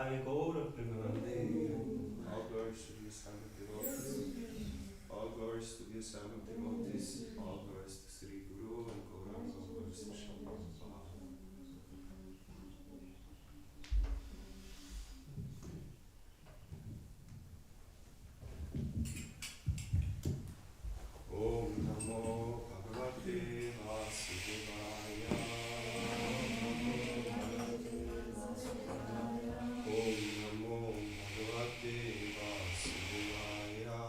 Jai Gaura Premanande. All glories to the assembled devotees. All glories to the assembled devotees. All glories to Sri Guru and Gauranga. All glories to Sri Prabhupada. Om Namo Bhagavate Vasudevaya. Om Namo Bhagavate Vasudevaya. Om Namo Bhagavate Vasudevaya.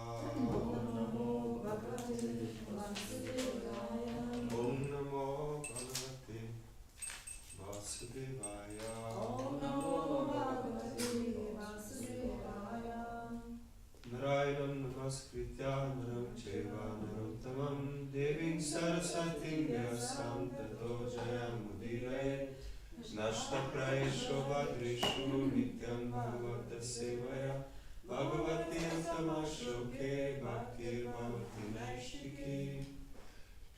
Om Namo Bhagavate Vasudevaya. Om Namo Bhagavate Vasudevaya. Narayanam namaskritya naram chaiva narottamam devim saraswatim vyasam tato jayamudiraye nashtaprayesho vadrishu nityam bhagavata sevaya bhagavati antamashoke bhaktir bhavati naishtiki.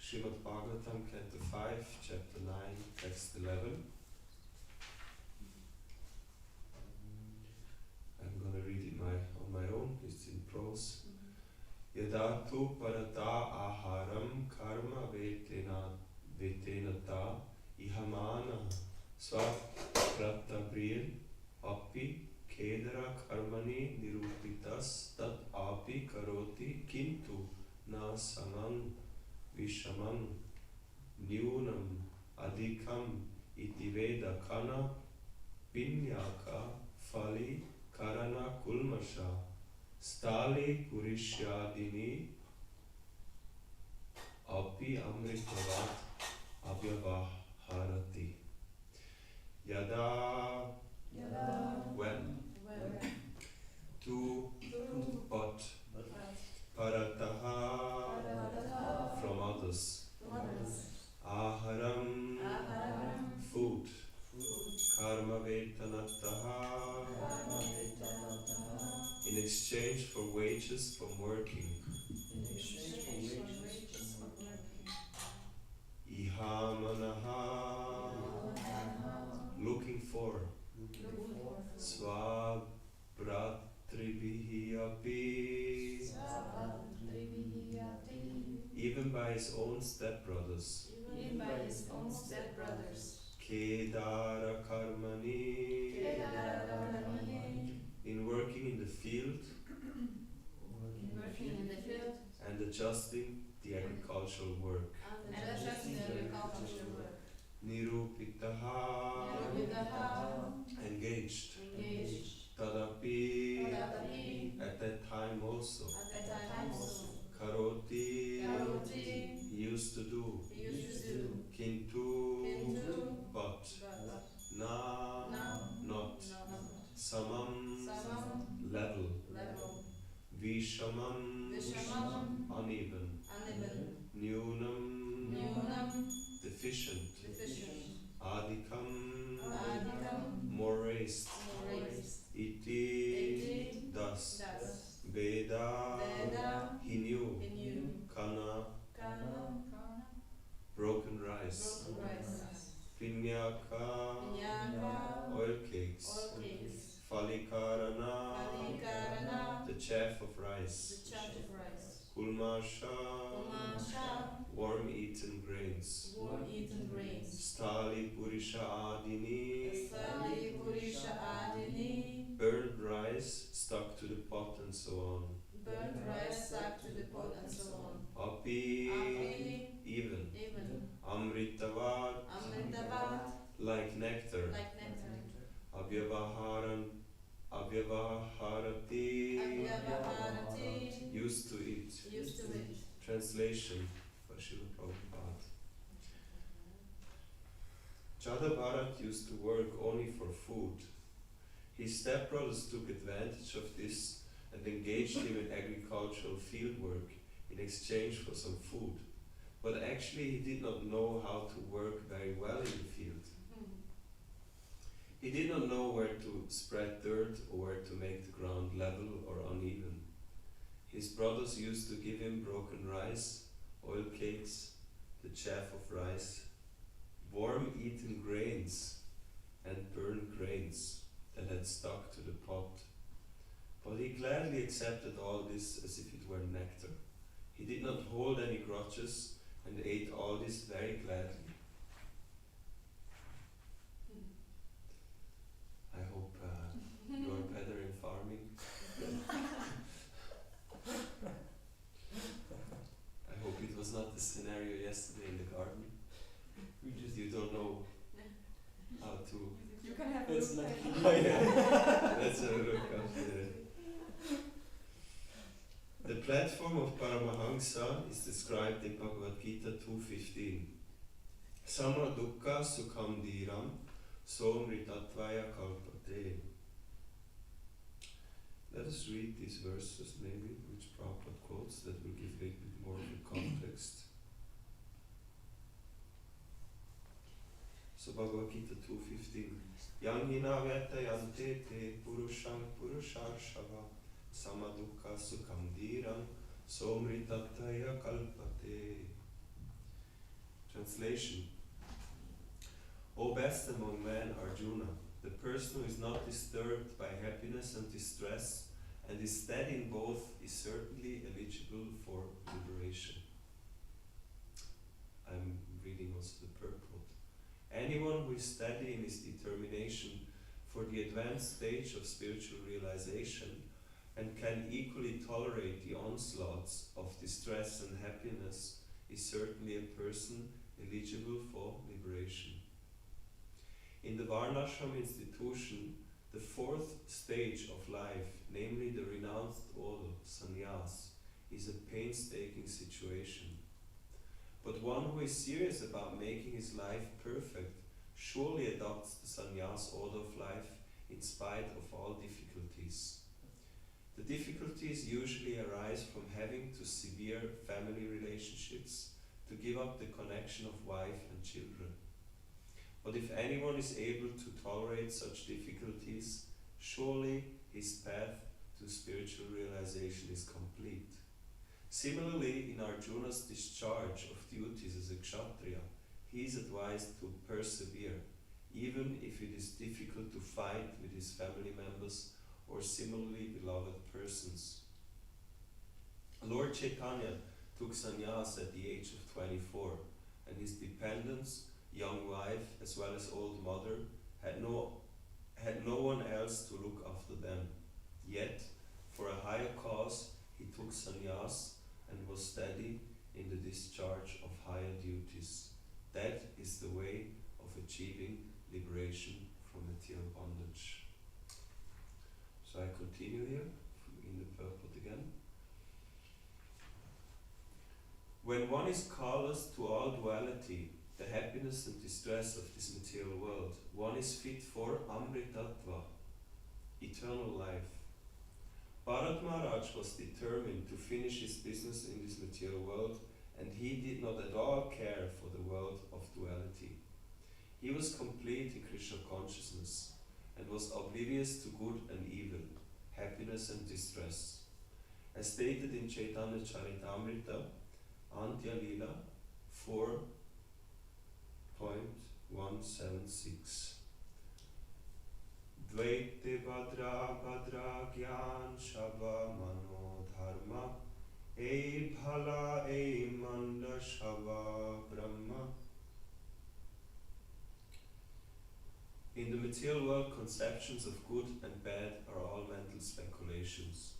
Srimad Bhagavatam, Canto 5, Chapter 9, Text 11. I'm going to read it on my own, it's in prose. Yada tu parata aharam karma vetenata ihamana svapratabril api kedara karmani nirupitas tat api karoti kintu na samam vishamam nyunam adhikam iti veda kana pinyaka fali karana kulmasha stali purishyadini api amritavat avyavaharati. Yada, when, to, but, parataha, from others, aharam, food, karma vetanataha, in exchange for wages from working, ihamanaha, looking for, svabratribihi api, even by his own stepbrothers, kedara karmani, in working in the field and adjusting the agricultural work. Nirupitaha, engaged. Tadapi, at that time also. Karoti, he used to do. Kintu, but. Na, not. Samam, level. Vishamam, uneven. Nyunam, deficient. Adhikam, more raised. Iti, thus. Veda, he knew. Kana, broken rice. Pinyaka, oil cakes. Falikarana, the chaff of rice. Kulmasha, worm-eaten grains. Stali purisha adini, burned rice stuck to the pot and so on. Api, even. Amritavat, like nectar. Avyavaharati, used to it. Translation by Srila Prabhupada. Jada Bharat used to work only for food. His stepbrothers took advantage of this and engaged him in agricultural field work in exchange for some food. But actually he did not know how to work very well in the field. He did not know where to spread dirt or where to make the ground level or uneven. His brothers used to give him broken rice, oil cakes, the chaff of rice, worm-eaten grains, and burned grains that had stuck to accepted all this as if it were nectar. He did not hold any grudges and ate all this very gladly. I hope you are better in farming. I hope it was not the scenario yesterday in the garden. You don't know how to. You can have a It's look not. at Oh, yeah. Let's have a look after that. The platform of Paramahansa is described in Bhagavad Gita 2.15. Sama dukkha sukham dhiram somritatvaya kalpate. Let us read these verses maybe, which Prabhupada quotes, that will give a little bit more of the context. So Bhagavad Gita 2.15. Yang hina veta yante te purusham purusharshava samadukha sukham dhiram somritataya kalpate. Translation. O best among men, Arjuna, the person who is not disturbed by happiness and distress and is steady in both is certainly eligible for liberation. I'm reading also the purport. Anyone who is steady in his determination for the advanced stage of spiritual realization and can equally tolerate the onslaughts of distress and happiness is certainly a person eligible for liberation. In the Varnashram institution, the fourth stage of life, namely the renounced order, sannyas, is a painstaking situation. But one who is serious about making his life perfect surely adopts the sannyas order of life in spite of all difficulties. The difficulties usually arise from having to sever family relationships to give up the connection of wife and children. But if anyone is able to tolerate such difficulties, surely his path to spiritual realization is complete. Similarly, in Arjuna's discharge of duties as a kshatriya, he is advised to persevere, even if it is difficult to fight with his family members or similarly beloved persons. Lord Chaitanya took sannyas at the age of 24, and his dependents, young wife as well as old mother, had no one else to look after them. Yet, for a higher cause, he took sannyas and was steady in the discharge of higher duties. That is the way of achieving liberation from material bondage. So I continue here in the purport again. When one is callous to all duality, the happiness and distress of this material world, one is fit for amritattva, eternal life. Bharat Maharaj was determined to finish his business in this material world, and he did not at all care for the world of duality. He was complete in Krishna consciousness and was oblivious to good and evil, happiness and distress. As stated in Chaitanya Charitamrita, Antya Lila 4.176. Dvaite Badra Badra Gyan Shava Mano Dharma E Bhala E Manda Shava Brahma. In the material world, conceptions of good and bad are all mental speculations.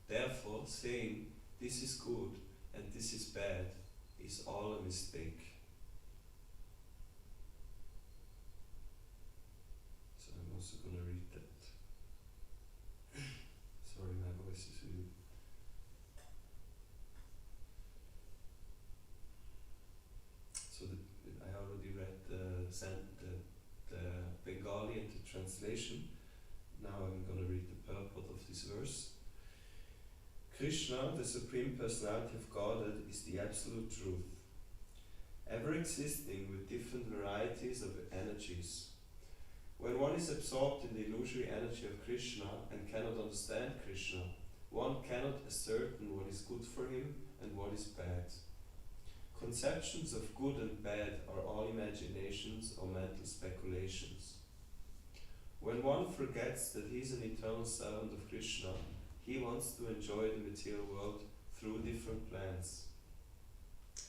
Therefore, saying this is good and this is bad is all a mistake. So I'm also going to read that. Sorry, my voice is really... So I already read the Bengali and the translation. Now I'm going to read the purport of this verse. Krishna, the Supreme Personality of Godhead, is the absolute truth, ever existing with different varieties of energies. When one is absorbed in the illusory energy of Krishna and cannot understand Krishna, one cannot ascertain what is good for him and what is bad. Conceptions of good and bad are all imaginations or mental speculations. When one forgets that he is an eternal servant of Krishna, he wants to enjoy the material world through different plans.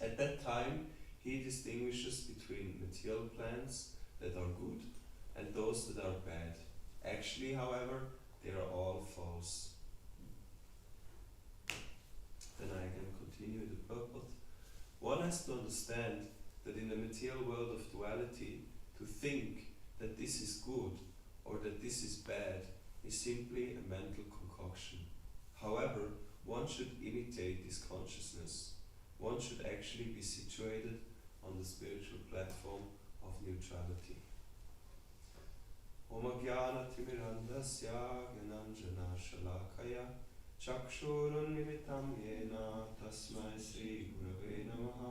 At that time, he distinguishes between material plans that are good and those that are bad. Actually, however, they are all false. Then I can continue the purport. One has to understand that in the material world of duality, to think that this is good or that this is bad is simply a mental concoction. However, one should imitate this consciousness. One should actually be situated on the spiritual platform of neutrality. Om Jnana Timirandasya Gyananjana Shalakaya Chakshurunmilitam Yena Tasmai Sri Gurave Namaha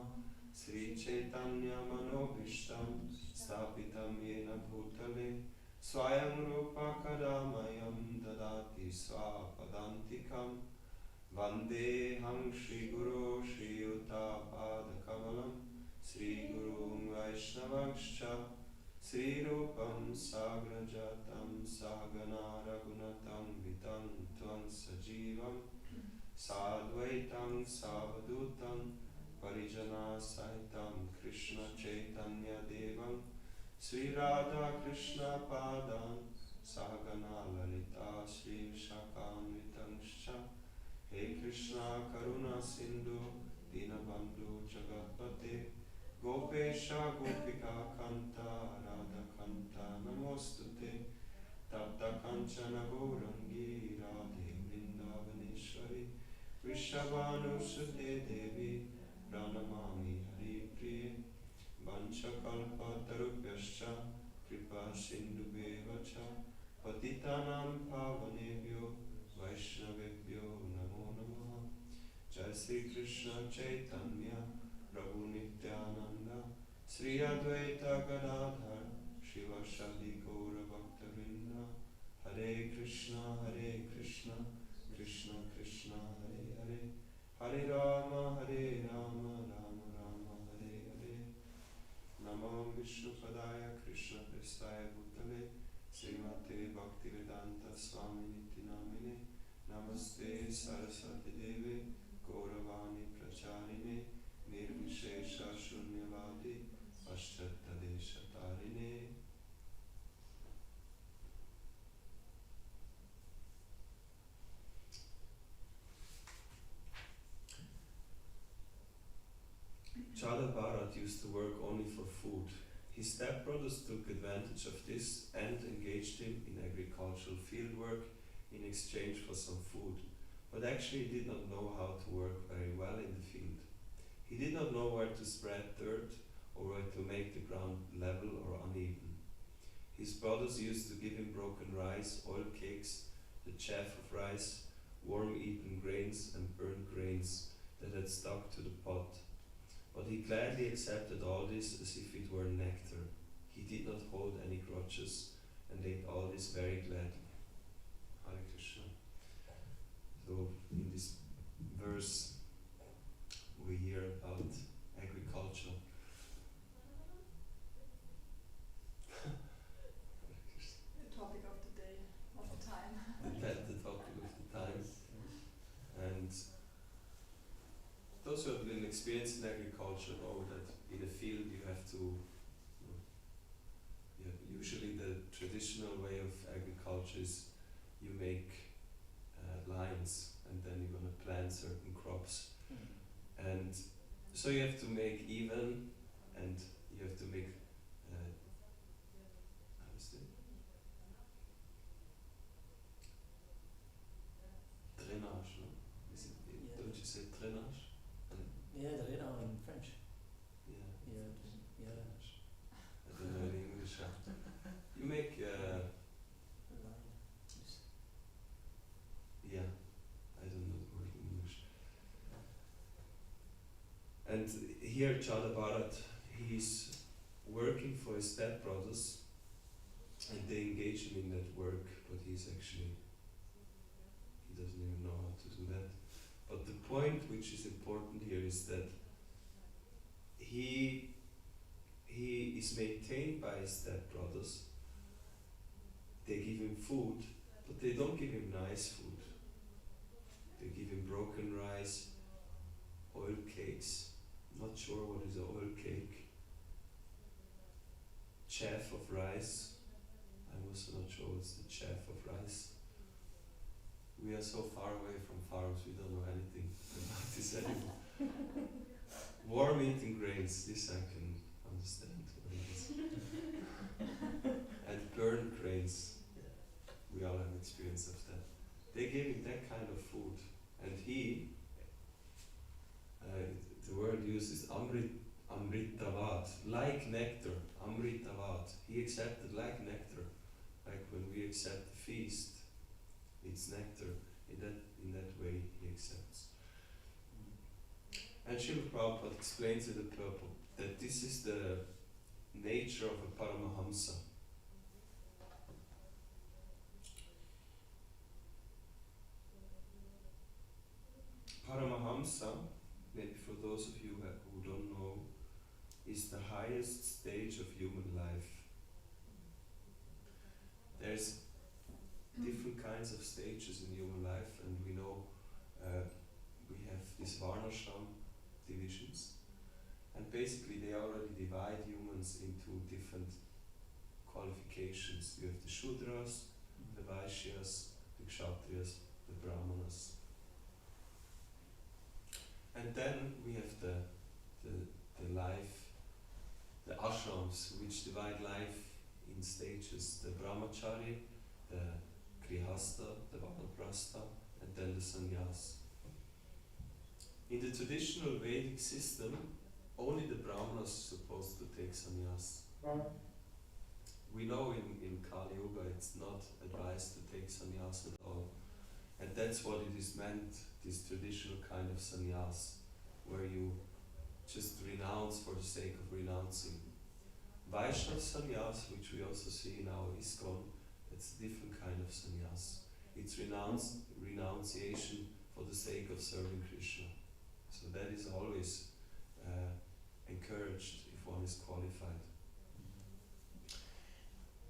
Sri Chaitanya Manobhishtam Stapitam Yena Bhutale Swayam Rupa Kadamayam Dadati Swapadantikam Vandeham Shri Guru Shri Yuta Padakamalam Sri Guru Vaishnavakscha Sri Rupam Sagrajatam Sagana Ragunatam Vitam Tvam Sajivam Sadvaitam Savadutam Parijana Saitam Krishna Chaitanya Devam Sri Radha Krishna Padam Sagana Lalita Sri Vishakanvitangscha He Krishna Karuna Sindhu Dinabandhu Jagatpate Gopesha Gopika Kanta Radha Kanta Namostute Tapta Kanchana Gaurangi Radhe Vrindavaneshwari Vrishabhanusute Devi Pranamami Hari Priye Vanchakalpa Tarupyascha Kripa Sindhubhevacha Patitanam Pavanebhyo Vaishnavebhyo Namo Namaha Jai Sri Krishna Chaitanya Prabhu Nityananda Sri Advaita Gadadhar Shivashadi Gaura Bhaktavinda Hare Krishna Krishna Krishna Hare Hare Hare Rama Rama Rama Hare Hare Namam Vishnu Padaya Krishna Prestaya Bhutale Srimate Bhaktivedanta Swami Niti Namine Namaste Saraswati Deve Gauravani Pracharine Nirvishesha Shunyavadi Paschatadesha Tarine. Chada Bharat used to work only for food. His stepbrothers took advantage of this and engaged him in agricultural fieldwork in exchange for some food, but actually he did not know how to work very well in the field. He did not know where to spread dirt or where to make the ground level or uneven. His brothers used to give him broken rice, oil cakes, the chaff of rice, worm-eaten grains and burnt grains that had stuck to the pot. But he gladly accepted all this as if it were nectar. He did not hold any grudges and ate all this very gladly. Hare Krishna. So in this verse we hear about agriculture. The topic of the day, of the time. The topic of the time. And those who have been experienced in agriculture know that in a field you have to, usually the traditional way of agriculture is you make lines and then you're going to plant certain crops. And so you have to make even and you have to make drainage, no? Is it, Yeah. don't you say drainage? Yeah, drainage in French. Yeah. Yeah. I don't know in English. You make Line. yeah, I don't know the word in English. And here Chada Bharat, he's working for his stepbrothers and they engage him in that work, but he doesn't even know how to do that. But the point which is important here is that he is maintained by his stepbrothers. They give him food, but they don't give him nice food. They give him broken rice, oil cakes. Not sure what is an oil cake. Chaff of rice. I'm also not sure what's the chaff of rice. We are so far away from farms, we don't know anything about this anymore. Warm eating grains, this I can understand what it is. And burnt grains, we all have experience of that. They gave him that kind of food, and he, the word used is amritavad, like nectar, amritavad. He accepted like nectar, like when we accept the feast, it's nectar. In that way, he accepts. And Srila Prabhupada explains in the purport that this is the nature of a Paramahamsa. Paramahamsa, maybe for those of you who don't know, is the highest stage of human life. There's different kinds of stages in human life, and we know we have these Varnashram divisions, and basically they already divide humans into different qualifications. You have the Shudras, the Vaishyas, the Kshatriyas, the Brahmanas. And then we have the life, the ashrams, which divide life in stages, the Brahmachari, the Grihastha, the Vanaprastha, and then the Sannyas. In the traditional Vedic system, only the Brahmanas are supposed to take sannyas. We know in Kali Yuga it's not advised to take sannyas at all. And that's what it is meant, this traditional kind of sannyas, where you just renounce for the sake of renouncing. Vaishnava sannyas, which we also see in our ISKCON, it's a different kind of sannyas. It's renunciation for the sake of serving Krishna. So that is always encouraged if one is qualified.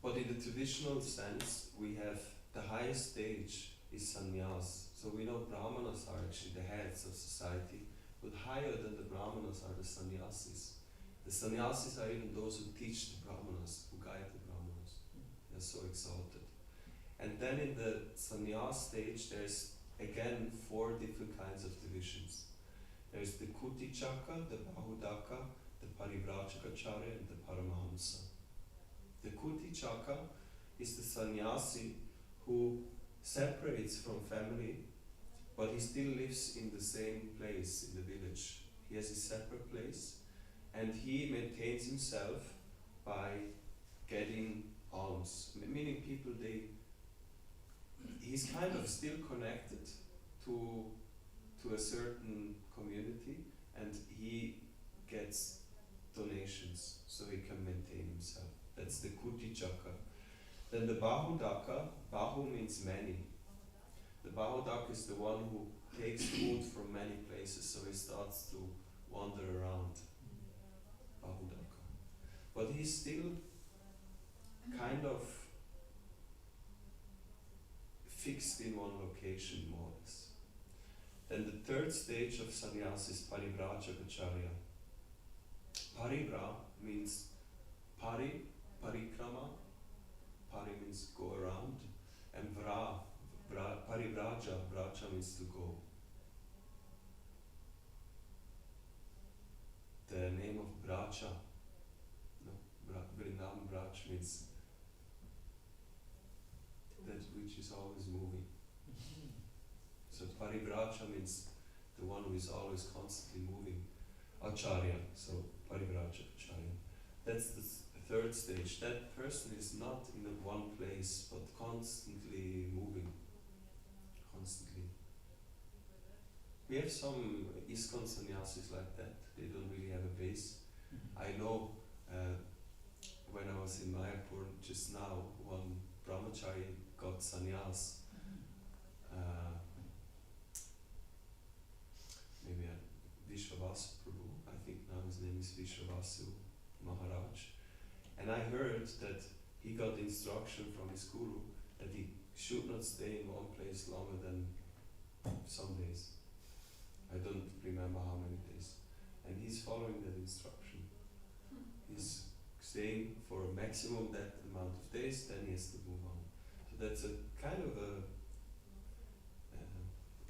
But in the traditional sense, we have the highest stage is sannyas. So we know Brahmanas are actually the heads of society, but higher than the Brahmanas are the sannyasis. The sannyasis are even those who teach the Brahmanas, who guide the Brahmanas. They're so exalted. And then in the sannyas stage, there's again 4 different kinds of divisions. There's the Kutichaka, the Bahudaka, the Parivrajakacharya, and the Paramahamsa. The Kutichaka is the sannyasi who separates from family, but he still lives in the same place in the village. He has a separate place, and he maintains himself by getting alms. Meaning people, he's kind of still connected to a certain community, and he gets donations so he can maintain himself. That's the Kutichaka. Then the Bahudaka, Bahu means many. The Bahudaka is the one who takes food from many places, so he starts to wander around. Bahudaka. But he's still kind of fixed in one location, more or less. Then the 3rd stage of sannyas is Parivrajakacharya. Parivra means parikrama. Pari means go around, and parivraja, vraja means to go. The name of Braja, Vrindavan Braj means that which is always moving. So parivraja means the one who is always constantly moving. Acharya, so parivraja acharya. That's the 3rd stage. That person is not in one place, but constantly moving. Constantly. We have some ISKCON sannyasis like that. They don't really have a base. I know when I was in Mayapur just now, one brahmachari got sannyas. Maybe Vishwavasu Prabhu, I think now his name is Vishwavasu Maharaj. And I heard that he got instruction from his guru that he should not stay in one place longer than some days. I don't remember how many days. And he's following that instruction. He's staying for a maximum that amount of days, then he has to move on. So that's a kind of a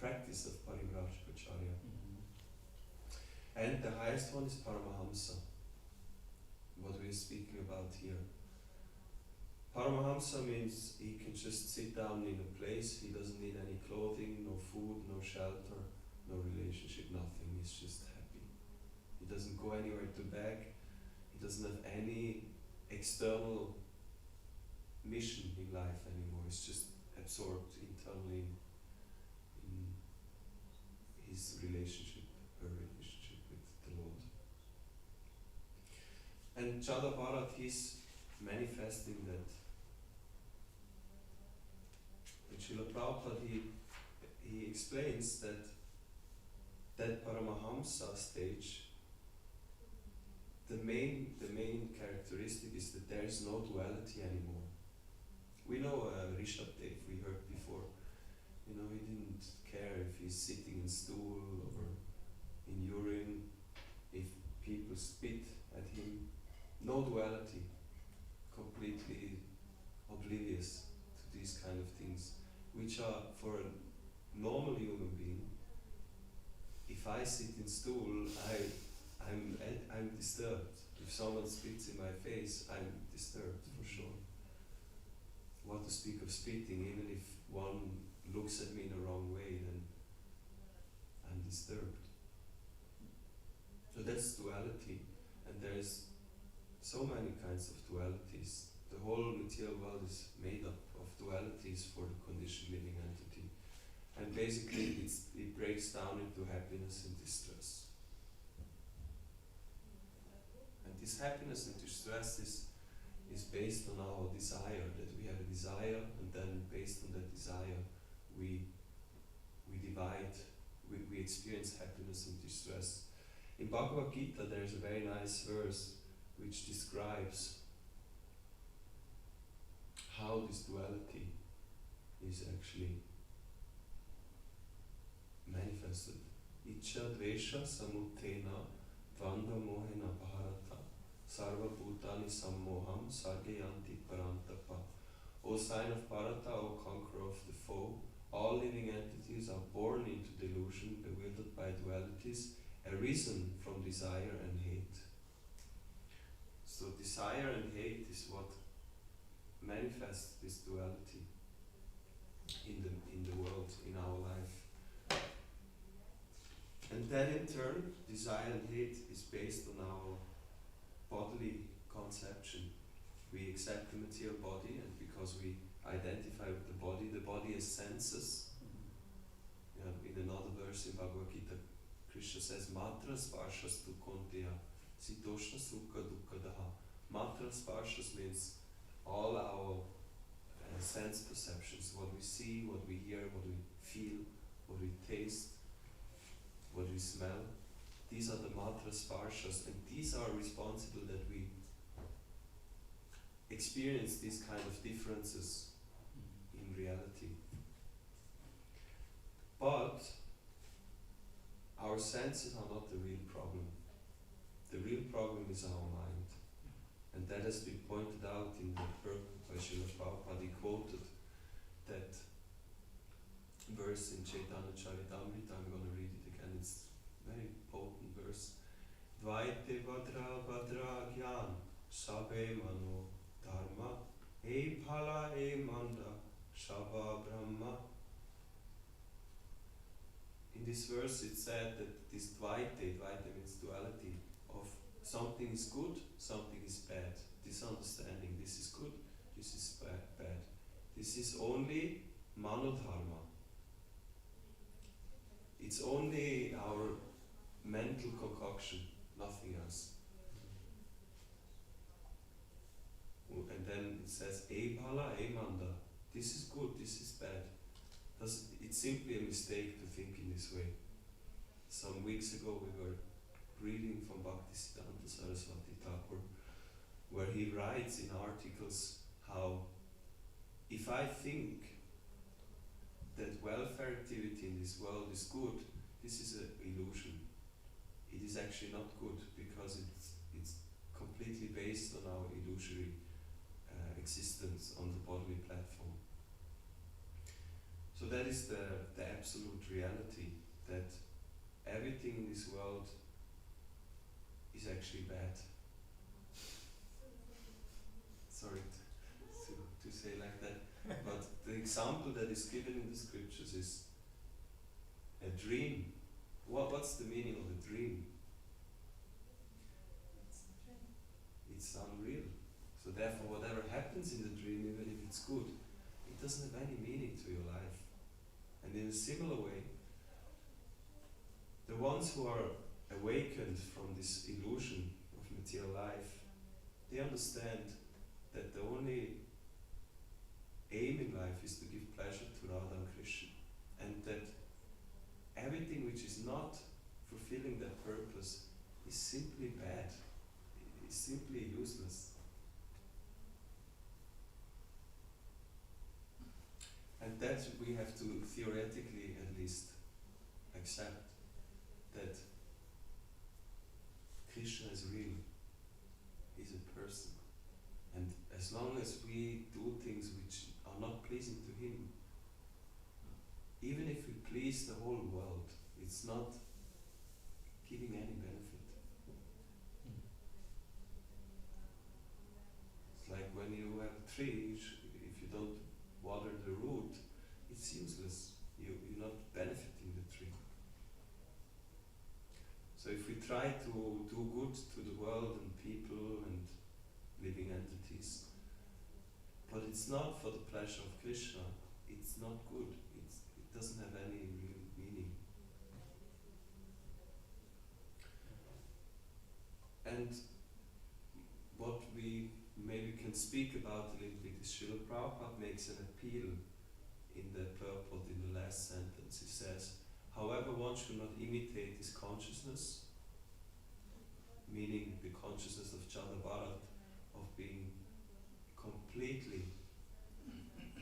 practice of Parivrajapacharya. And the highest one is Paramahamsa, what we're speaking about here. Paramahamsa means he can just sit down in a place, he doesn't need any clothing, no food, no shelter, no relationship, nothing. He's just happy. He doesn't go anywhere to beg. He doesn't have any external mission in life anymore. He's just absorbed internally in his relationship, her relationship with the Lord. And Chada Bharat, he's manifesting that. And Srila Prabhupada, he explains that Paramahamsa stage, the main characteristic is that there is no duality anymore. We know Rishabdev, we heard before, he didn't care if he's sitting in stool or in urine, if people spit at him. No duality, completely oblivious to these kind of things, which are for a normal human being. If I sit in stool, I'm disturbed. If someone spits in my face, I'm disturbed for sure. What to speak of spitting, even if one looks at me in the wrong way, then I'm disturbed. So that's duality, and there's so many kinds of dualities. The whole material world is made up of dualities for the conditioned living entity. And basically it breaks down into happiness and distress. And this happiness and distress is based on our desire, that we have a desire, and then based on that desire we divide, we experience happiness and distress. In Bhagavad Gita there is a very nice verse which describes how this duality is actually manifested. Icha dvesha samuttena vanda mohena bharata sarva bhutani sammoham sargayanti parantapa. O sign of Bharata, O conqueror of the foe, all living entities are born into delusion, bewildered by dualities, arisen from desire and hate. So desire and hate is what manifests this duality in the world, in our life. And then in turn, desire and hate is based on our bodily conception. We accept the material body, and because we identify with the body has senses. In another verse in Bhagavad Gita, Krishna says, Matra sparshas tu konteya, sitoshna sukha dukkha daha. Matra sparshas means all our sense perceptions, what we see, what we hear, what we feel, what we taste, what we smell. These are the matra sparshas, and these are responsible that we experience these kind of differences in reality. But our senses are not the real problem. The real problem is our mind. And that has been pointed out in the book by Srila Prabhupada. He quoted that verse in Chaitanya Charitamrita. I'm going to read it again. It's a very potent verse. Dvaite vadra vadra gyan sabe mano dharma e phala e manda shava brahma. In this verse it said that this dvaite means duality, of something is good, something is bad. This understanding, this is good, this is bad. This is only manodharma. It's only our mental concoction, nothing else. And then it says, E phala, e manda. This is good, this is bad. It's simply a mistake to think in this way. Some weeks ago we were reading from Bhaktisiddhanta Saraswati Thakur, where he writes in articles how if I think that welfare activity in this world is good, this is an illusion. It is actually not good because it's completely based on our illusory existence on the bodily platform. So that is the absolute reality, that everything in this world is actually bad. Sorry to say like that, but the example that is given in the scriptures is a dream. What's the meaning of a dream? It's unreal. So therefore, whatever happens in the dream, even if it's good, it doesn't have any meaning to your life. And in a similar way, the ones who are awakened from this illusion of material life, they understand that the only aim in life is to give pleasure to Radha and Krishna, and that everything which is not fulfilling that purpose is simply bad, is simply useless. And that we have to theoretically at least accept, that Krishna is real, he's a person. And as long as we do things which are not pleasing to him, even if we please the whole world, it's not giving any benefit. It's like when you have a tree, if you don't water the root, it's useless. You're not benefiting the tree. So if we try to do good to the world and people and living entities, but it's not for the pleasure of Krishna, it's not good. It doesn't have any real meaning. And what we maybe can speak about a little bit is Srila Prabhupada makes an appeal in the purport in the last sentence. He says, however, one should not imitate his consciousness, meaning the consciousness of Damodar, of being completely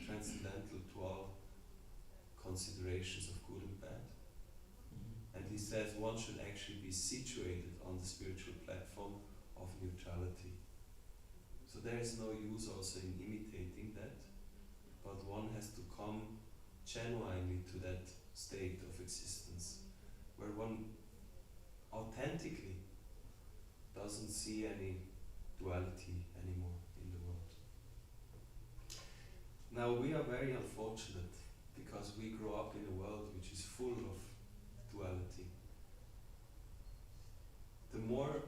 transcendental to all considerations of good and bad. And he says one should actually be situated on the spiritual platform of neutrality. So there is no use also in imitating that, but one has to come genuinely to that state of existence where one authentically doesn't see any duality anymore in the world. Now we are very unfortunate because we grow up in a world which is full of duality. The more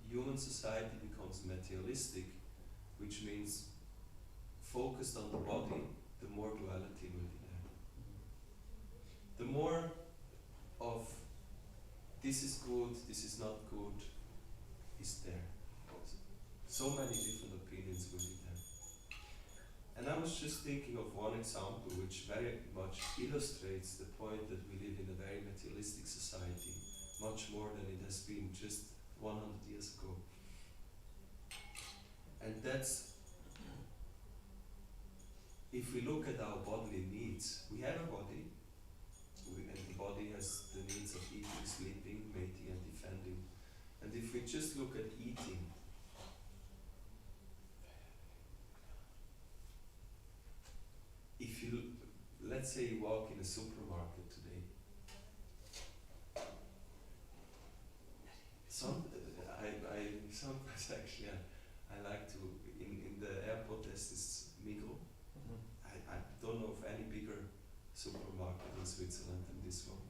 human society becomes materialistic, which means focused on the body, the more duality will be there. The more of this is good, this is not good, is there. So many different opinions will be there. And I was just thinking of one example which very much illustrates the point that we live in a very materialistic society, much more than it has been just 100 years ago. And that's, if we look at our bodily needs, we have a body, and the body has the needs of eating, sleeping, mating and defending. And if we just look at eating, if you, let's say you walk in a supermarket today, sometimes actually I like to, in the airport there's this Migros. I don't know of any bigger supermarket in Switzerland than this one.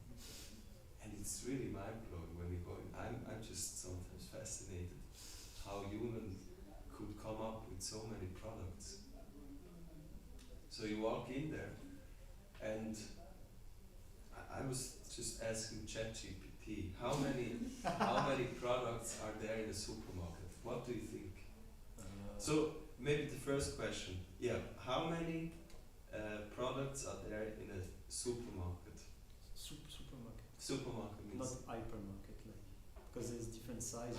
And it's really mind-blowing when we go in. I'm just sometimes fascinated how human could come up with so many products. So you walk in there, and I was just asking ChatGPT, how many products are there in a supermarket? What do you think? So maybe the first question, how many products are there in a supermarket? Supermarket. Supermarket means Not hypermarket, like, because there's different sizes.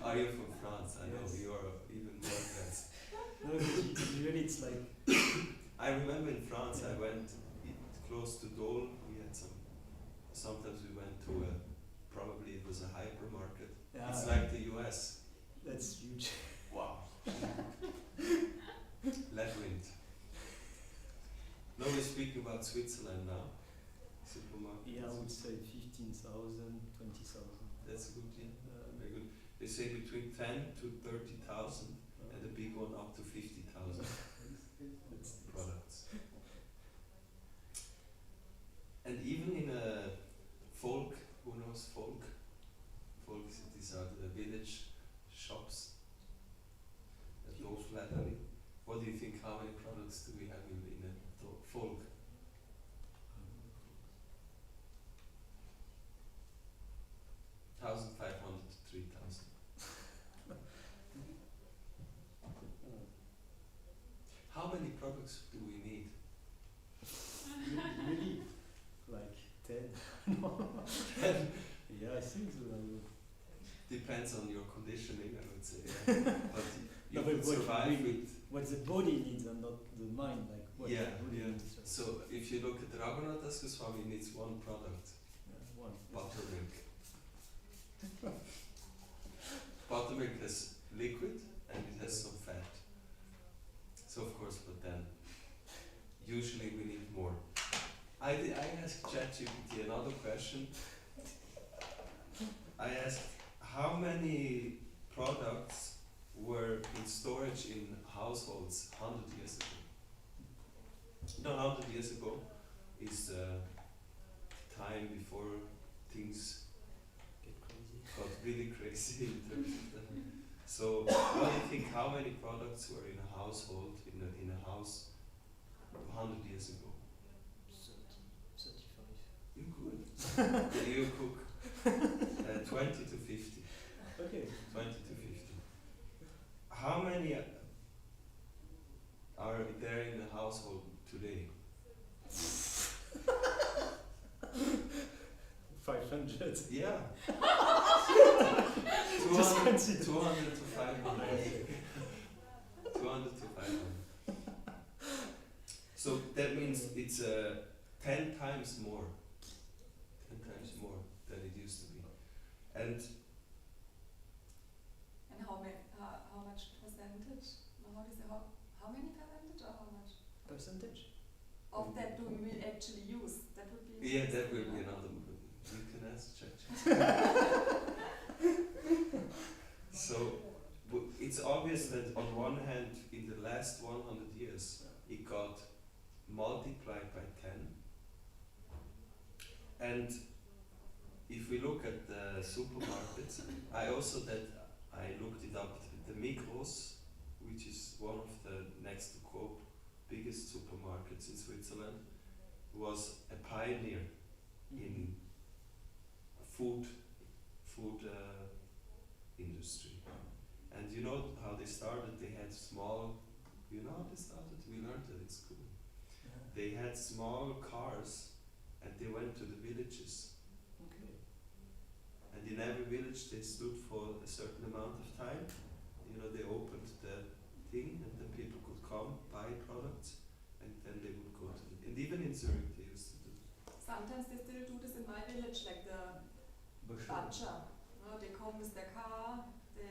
Are you from France? I know Yes. you are even more advanced. No, usually it's like. I remember in France, I went close to Dole. We had sometimes we went to probably it was a hypermarket. Yeah, It's like the US. that's huge. Wow. Labyrinth. No, we're speaking about Switzerland now. Supermarket. Yeah, I would say 15,000, 20,000. That's good, yeah. Very good. They say between 10 to 30,000 and the big one up to 50,000 products. And even in a folk, who knows folk? Folk, these are the village shops. Dorfladen. What do you think, how many products do we have in a folk? $1,500 to $3,000. How many products do we need? Really? Like 10? Yeah, I think so. Depends on your conditioning, I would say. Yeah. But you No, could but what survive really- with. What the body needs and not the mind, like what Yeah, the body yeah. needs. So if you look at Raghunath Swami, needs one product, Yeah, one. buttermilk. Buttermilk has liquid and it has some fat. So of course, but then usually we need more. I asked ChatGPT another question. I asked how many products were in storage in households 100 years ago. You know, 100 years ago is time before things Get crazy. got really crazy in terms of that. So, what do you think? How many products were in a household, in a house, 100 years ago? 30, 35. You good. Yeah, you cook. 20 to 50. Okay. 20 to 50. How many are there in the household today? 500. Yeah. Just 200, consider. 200 to 500. 200 to 500. So that means it's 10 times more. 10 times more than it used to be. And how much percentage? How many percentage or how much Percentage? of that do we actually use? That would be. yeah, that will be another. You can ask Church. So it's obvious that on one hand, in the last 100 years, it got multiplied by 10. And if we look at the supermarkets, I looked it up. The Migros, which is one of the next to Coop biggest supermarkets in Switzerland, was a pioneer in food industry. And you know how they started? They had small. You know how they started? We learned that in school. They had small cars, and they went to the villages. Okay. And in every village, they stood for a certain amount of time. You know, they opened the thing, and then people could come, buy products, and then they would go to the. And even in Zurich, they used to do. Sometimes they still do this in my village, like the butcher. No, they come with their car, they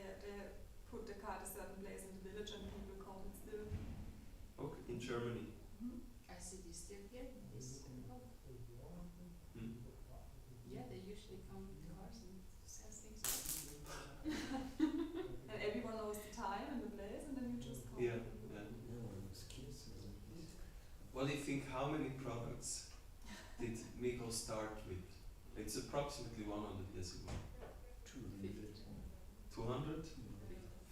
put the car at a certain place in the village, and people come still. Okay, in Germany. I see they still get this. Mm. Yeah, they usually come with cars and sell things. And everyone knows the time and the place, and then you just come. Yeah, yeah. What do you think? How many products did Migros start with? It's approximately 100 years ago. 200?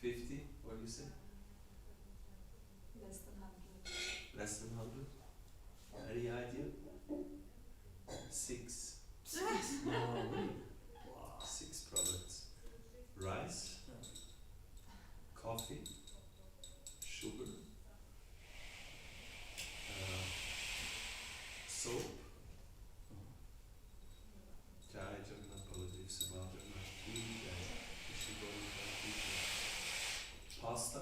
50? What do you say? Less than 100. Less than 100? Any idea? 6. No, really? Wow. 6 products. Rice, coffee, sugar, soap, pasta,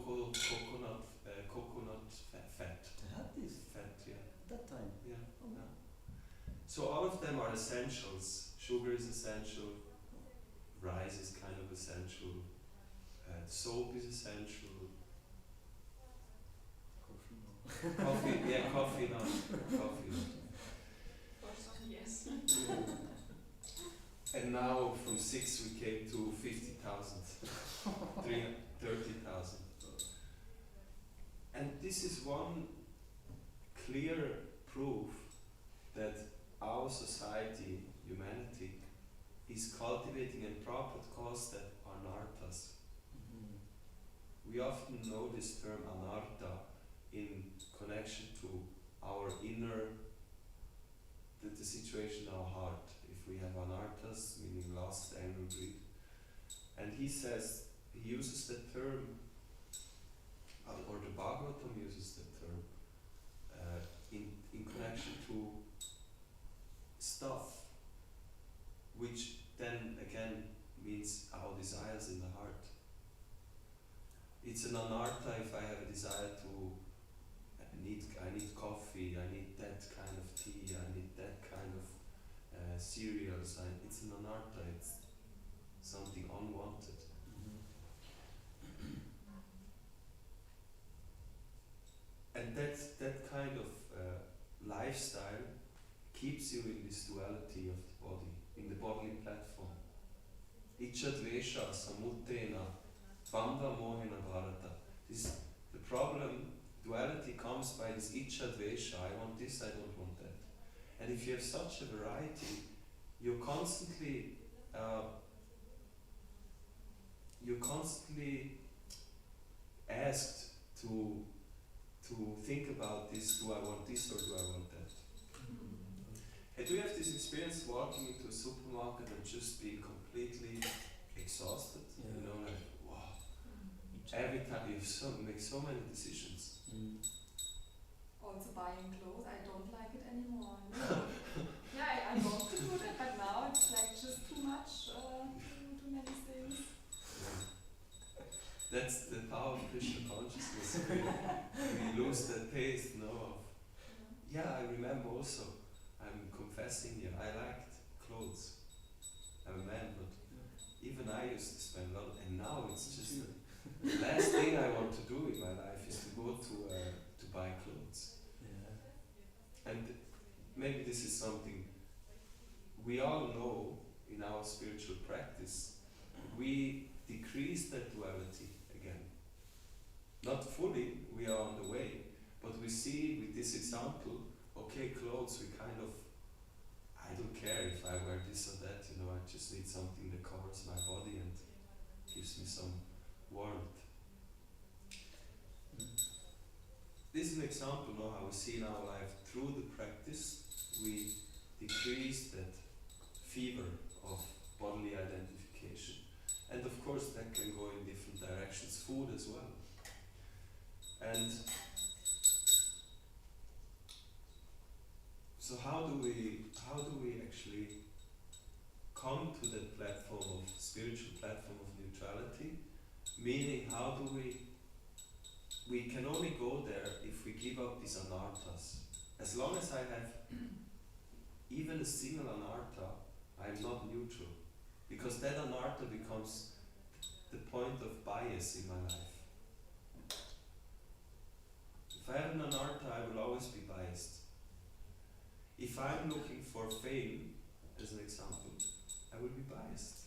coconut fat. They had this Fat, yeah. at that time. Yeah. Oh. Yeah. So all of them are essentials. Sugar is essential. Rice is kind of essential. Soap is essential. Coffee, no. Coffee, yeah, coffee not. Coffee not. For some, yes. And now from 6 we came to 50,000, 30,000. And this is one clear proof that our society, humanity, is cultivating a proper cause that anarthas. Mhm. We often know this term anartha in connection to our inner, the situation in our heart. If we have anarthas, meaning lust, anger, greed. And he says, he uses the term, or the Bhagavatam uses the term, in connection to stuff, which then again means our desires in the heart. It's an anartha if I have a desire to, I need coffee, I need that kind of tea, I need that kind of cereals. It's an anartha, it's something unwanted. Mhm. And that kind of lifestyle keeps you in this duality of the body, in the bodily platform. Icha dvesha samutena bhanga mohena bharata. The problem, duality comes by this icha dvesha. I want this, I don't want that. And if you have such a variety, you're constantly asked to think about this. Do I want this or do I want that? Hey, do you have this experience walking into a supermarket and just being completely exhausted? Yeah. You know, like, wow. Each- Every time you make so many decisions. Mm. Also buying clothes, I don't like it anymore. Yeah, I want to do that, but now it's like just too much, too many things. That's the power of Krishna consciousness. We lose the taste, no. Yeah, I remember also, I'm confessing here, I liked clothes. I'm a man, but even I used to spend a lot, and now it's just the last thing I want to do in my life is to go to buy clothes. Yeah. And maybe this is something we all know in our spiritual practice. We decrease that duality again. Not fully, we are on the way, but we see with this example, okay, clothes, we kind of, I don't care if I wear this or that, you know, I just need something that covers my body and gives me some warmth. This is an example of how we see in our life through the practice we decrease that fever of bodily identification. And of course that can go in different directions, food as well. And so how do we actually come to that platform of spiritual platform of neutrality? Meaning, how do we can only go there if we give up these anarthas. As long as I have even a single anartha, I am not neutral. Because that anartha becomes the point of bias in my life. If I have an anartha, I will always be biased. If I'm looking for fame, as an example, I will be biased.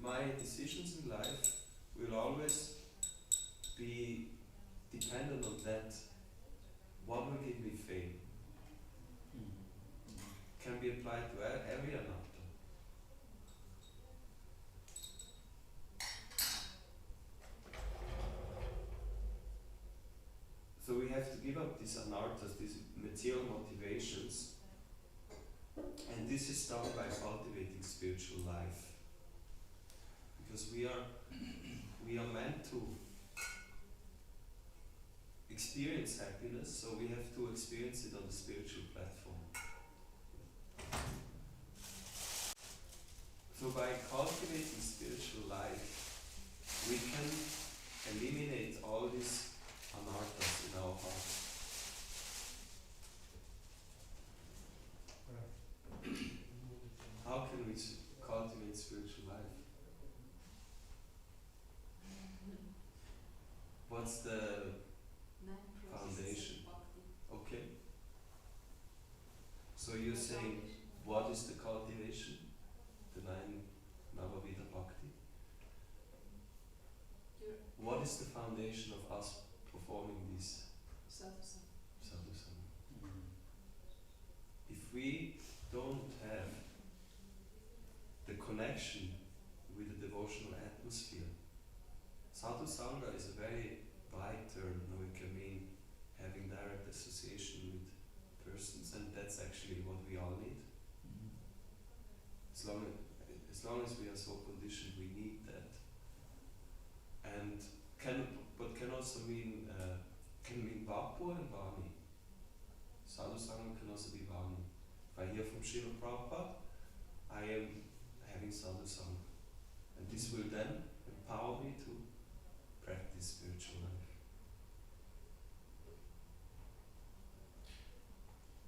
My decisions in life will always be dependent on that. What will give me fame? Can be applied to every anartha. So we have to give up these anarthas, these material motivations, and this is done by cultivating spiritual life. Because we are meant to experience happiness, so we have to experience it on the spiritual platform. So by cultivating spiritual life, we can eliminate all these anarthas in our heart. How can we cultivate spiritual life? What's the foundation? Okay. So you're saying, what is the cultivation? The nine Navavida Bhakti. What is the foundation of us performing these sadhusanga? If we don't have the connection with the devotional atmosphere, sadhusanga is a very wide term. No, it can mean having direct association with persons, and that's actually what we all need. As long as we are so conditioned, we need that. And can also mean Vapu and Vani. Sadhusanga can also be Vani. If I hear from Srila Prabhupada, I am having sadhusanga, and this will then empower me to practice spiritual life.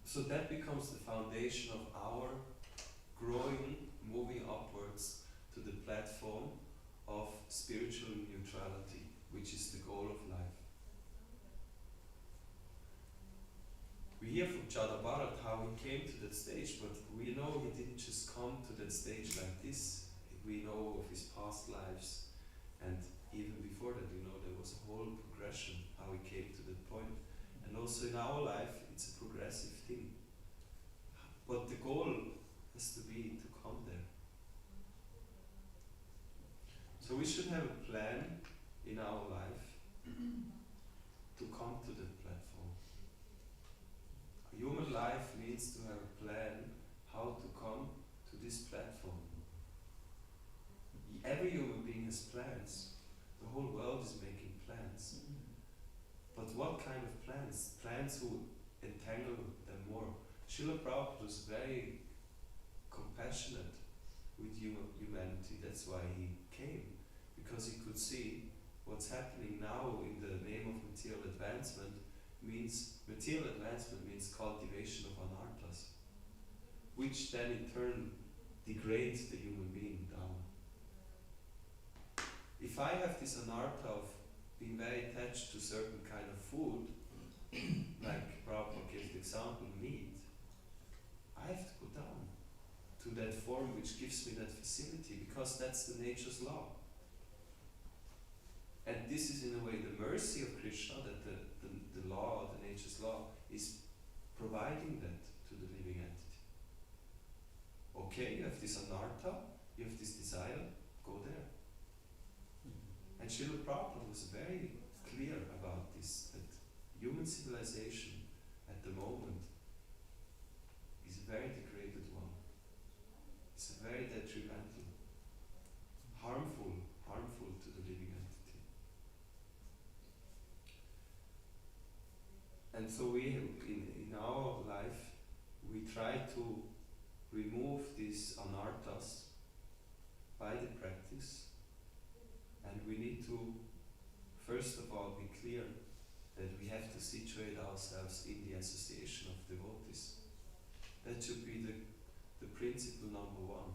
So that becomes the foundation of our growing, moving upwards to the platform of spiritual neutrality, which is the goal of life. We hear from Chada Bharat how he came to that stage, but we know he didn't just come to that stage like this. We know of his past lives, and even before that, we know there was a whole progression how he came to that point. And also in our life, it's a progressive thing. But the goal has to be to come there. So we should have a plan in our life to come to that platform. A human life needs to have a plan how to come to this platform. Every human being has plans. The whole world is making plans. But what kind of plans? Plans who entangle them more. Srila Prabhupada was very compassionate with humanity. That's why he came. Because he could see what's happening now in the name of material advancement means cultivation of anarthas, which then in turn degrades the human being down. If I have this anartha of being very attached to certain kind of food, like Prabhupada gave the example, meat, I have to go down to that form which gives me that facility, because that's the nature's law. And this is in a way the mercy of Krishna, that the law, the nature's law, is providing that to the living entity. Okay, you have this anartha, you have this desire, go there. And Srila Prabhupada was very clear about this, that human civilization at the moment is a very degraded one. It's a very detrimental, harmful to the living entity. And so we, in our life, we try to remove these anarthas by the practice, and we need to, first of all, be clear that we have to situate ourselves in the association of devotees. That should be the principle number one.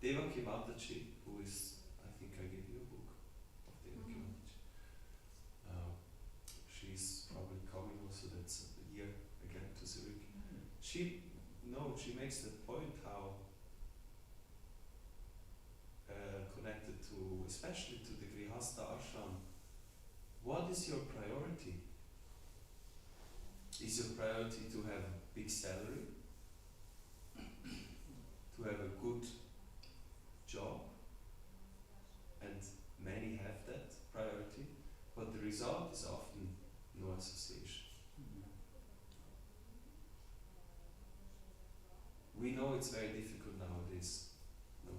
Devaki Mataji, who is, I think I gave you a book of Devaki Mataji. She's probably coming also, that's a year again to Zurich. She makes that point how connected to, especially to the Grihastha ashram, what is your priority? Is your priority to have a big salary? To have a good job? And many have that priority, but the result is often no association. We know it's very difficult nowadays. No,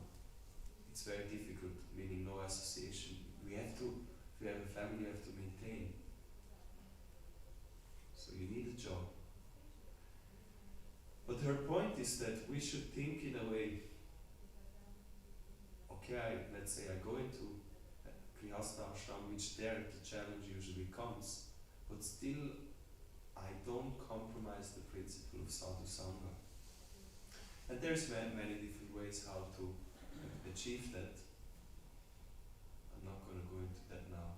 it's very difficult, meaning no association. We have to, if you have a family, you have to maintain. So you need a job. But her point is that we should think in a way, okay, let's say I go into Grihastha ashram, which there the challenge usually comes, but still I don't compromise the principle of sadhu sangha. And there's many different ways how to achieve that. I'm not going to go into that now.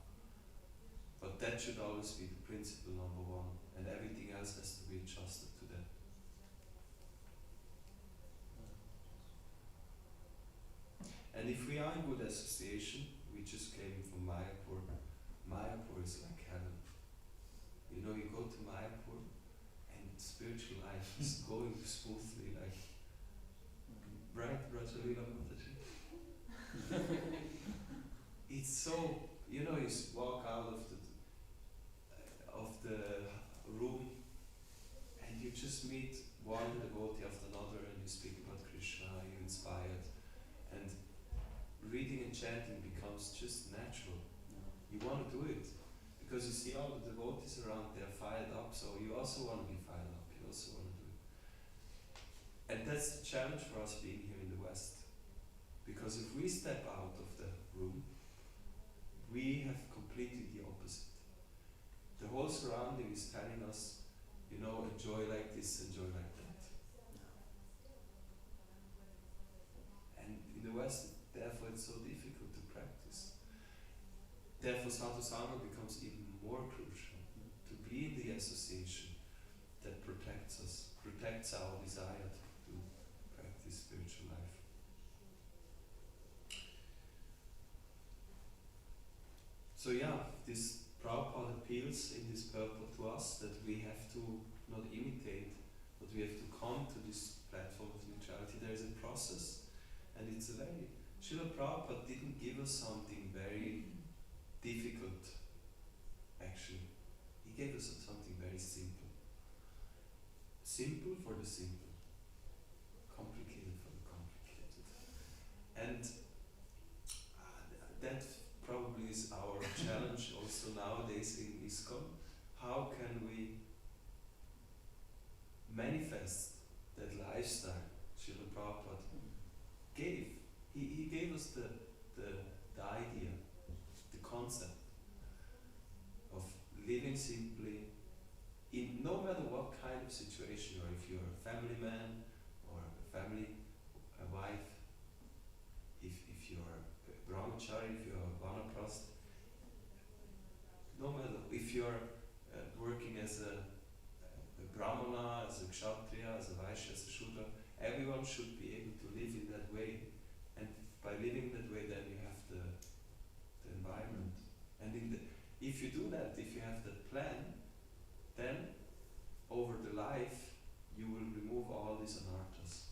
But that should always be the principle number one, and everything else has to be adjusted to that. And if we are in good association, we just came from Mayapur. Mayapur is like heaven. You know, you go to Mayapur and spiritual life is going smoothly, like, right, Rajalila Mataji? It's so, you know, you walk out of the room and you just meet one devotee after another and you speak about Krishna, you're inspired, and reading and chanting becomes just natural. You want to do it because you see all the devotees around, they're fired up, so you also want to be fired up, you also want to do it. And that's the challenge for us being here in the West, because if we step out of the room, we have completely the opposite. The whole surrounding is telling us, you know, enjoy like this, enjoy like that. And in the West, therefore it's so difficult to practice. Therefore sadhu sangha becomes even more crucial, to be in the association that protects us, protects our desire to practice spiritual life. So yeah, this Prabhupada appeals in this purport to us that we have to not imitate, but we have to come to this platform of neutrality. There is a process, and it's a very... Srila Prabhupada didn't give us something very difficult, actually. He gave us something very simple. Simple for the simple. Complicated for the complicated. And that probably is our challenge also nowadays in ISKCON. How can we manifest that lifestyle Srila Prabhupada gave? He gave us the idea, the concept of living simply in no matter what kind of situation, or if you're a family man or a wife, if you're a brahmachari, if you're a vanaprast, no matter if you're working as a brahmana, as a kshatriya, as a vaishya, as a shudra, everyone should be able to live in that way. And by living that way, then you have the environment. And if you do that, if you have that plan, then over the life you will remove all these anarthas.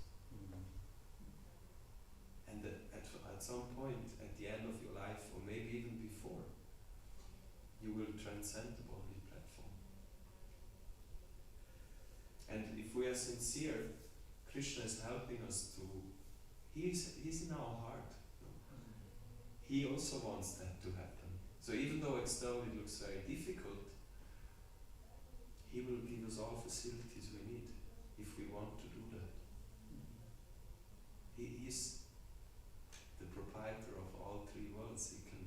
And at some point, at the end of your life, or maybe even before, you will transcend the bodily platform. And if we are sincere, Krishna is helping us to... He's in our heart. He also wants that to happen. So even though externally it looks very difficult, He will give us all facilities we need if we want to do that. He is the proprietor of all three worlds. He can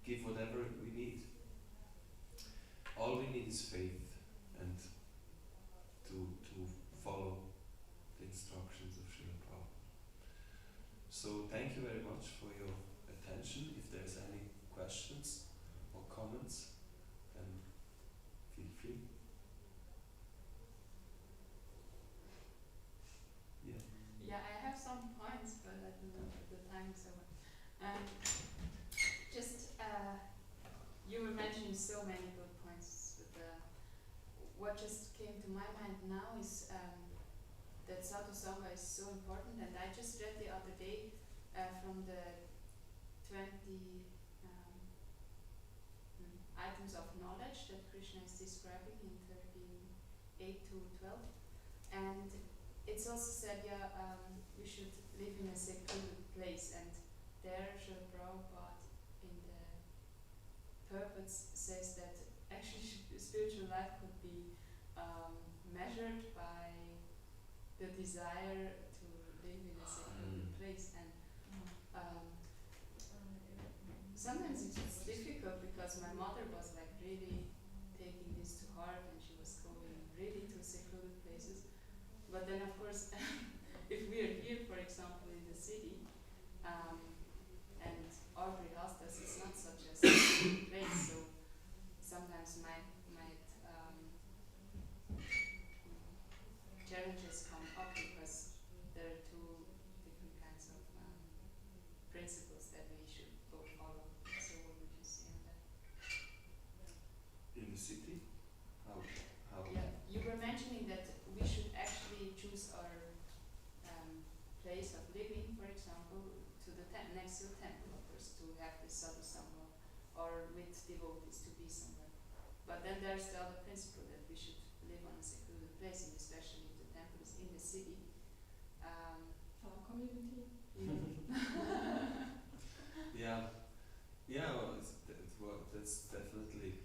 give whatever we need. All we need is faith and to follow the instructions of Srila Prabhupada. So thank you very much for your attention. If there's any questions or comments, then feel free. Yeah. Yeah, I have some points, but I don't know if the time is over. You were mentioning so many good points, but what just came to my mind now is that sadhu sangha is so important, and I just read the other day from the 20 items of knowledge that Krishna is describing in 13:8 to 12, and it's also said, we should live in a secluded place, and there Srila Prabhupada in the purpose says that actually spiritual life could be measured by the desire to live in a secluded place, and sometimes it's difficult because my mother was like really taking this to heart and she was going really to secluded places. But then of course, if we are here, for example, in the city, and Aubrey asked us, it's not such a secluded place, so sometimes might challenges come up because there are two different kinds of principles that we should both follow. So what would you say on that? In the city? How? Yeah, you were mentioning that we should actually choose our place of living, for example, to the next to the temple, of course, to have the sadhu sangha, or with devotees to be somewhere. But then there's the other principle that we should live on a secluded place, and especially if the temple is in the city. Our community. Yeah, well, that's definitely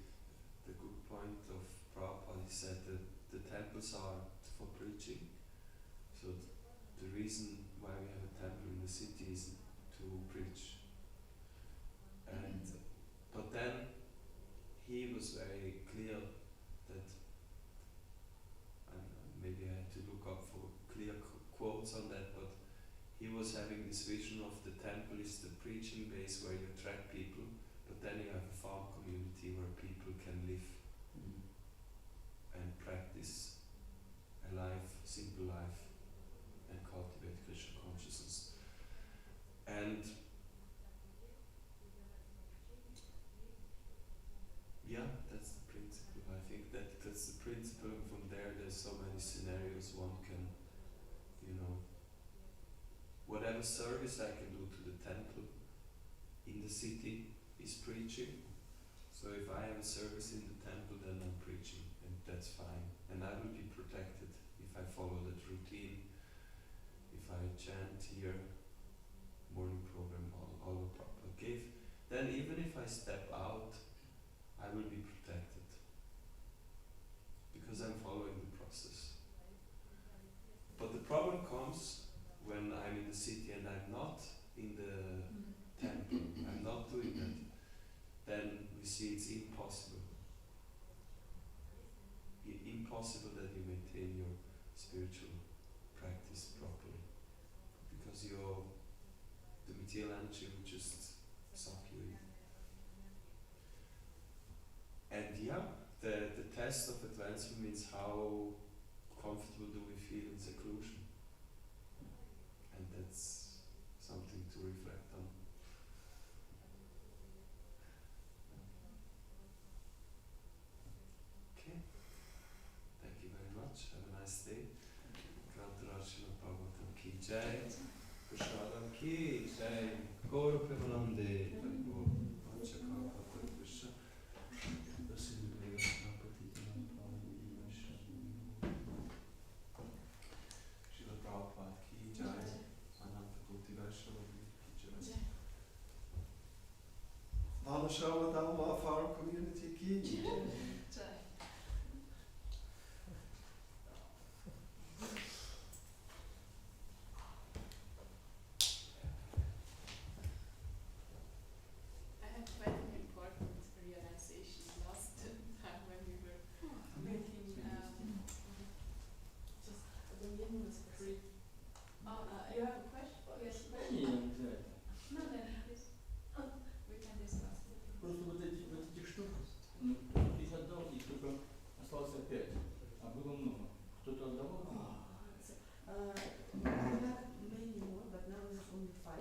the good point of Prabhupada. He said that the temples are for preaching. So the reason why we have a temple in the city is to preach. And but then he was very clear that, and maybe I had to look up for clear quotes on that, but he was having this vision of the temple is the preaching base where you attract people, but then you have a farm community where people can live and practice a life, simple life, and cultivate Krishna consciousness. And yeah, that's the principle. I think that's the principle, and from there's so many scenarios one can, whatever service I can do to the temple in the city is preaching. So if I have a service in the temple, then I'm preaching, and that's fine. And I will be protected if I follow that routine, if I chant here, morning program, all the Prabhupada gave. Then even if I step out, I will be protected because I'm following the process. But the problem comes when I'm in the city and I'm not in the temple, I'm not doing that. Then we see it's impossible. Impossible that you maintain your spiritual practice properly, because the material energy will just suck you in. And the test of advancement means how comfortable do we feel in seclusion, and that's something to reflect on. Okay, thank you very much. Have a nice day. Grantarashina Bhagavatam ki jai, Prasadam ki jai, Gaura Premanande, Vanchakapata Krishna. Srila Prabhupada ki jai, Ananta Koti Vaishnava ki jai. Vanashava Dhamma of our community ki jai. I had quite an important realization last time when we were making just the meaningless pre. You have a question? Yes. No, then please. We can discuss it. Просто вот этих штук, 50 долларов, их только осталось 5, а было много. Кто-то отдавал? We had many more, but now we have only 5.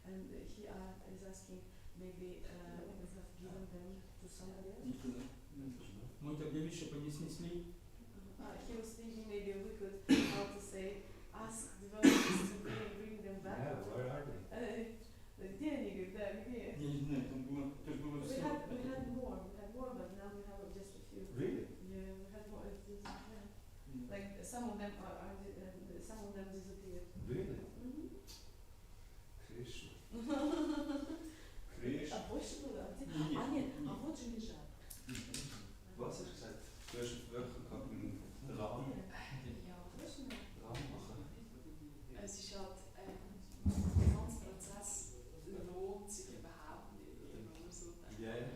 And he is asking maybe we have given them to somebody else. Никто, да? Мы тогда видишь, чтобы они снесли. He was thinking maybe we could, how to say, ask developers to bring them back. Yeah, where are they? Где они, говорит, да, где? Я не знаю, там было, тоже было We все. had more, but now we have just a few. Really? Yeah, we had more. Like some of them some of them disappeared. Really? Krishna. Krishna. А больше было? Нет, А нет, нет. а вот же лежат. Was hast du gesagt? Du hast wirklich gehabt einen Rahmen Ja, Точно? machen. es ist halt der ganze Prozess lohnt sich überhaupt nicht, wenn man nur so denkt. Yeah.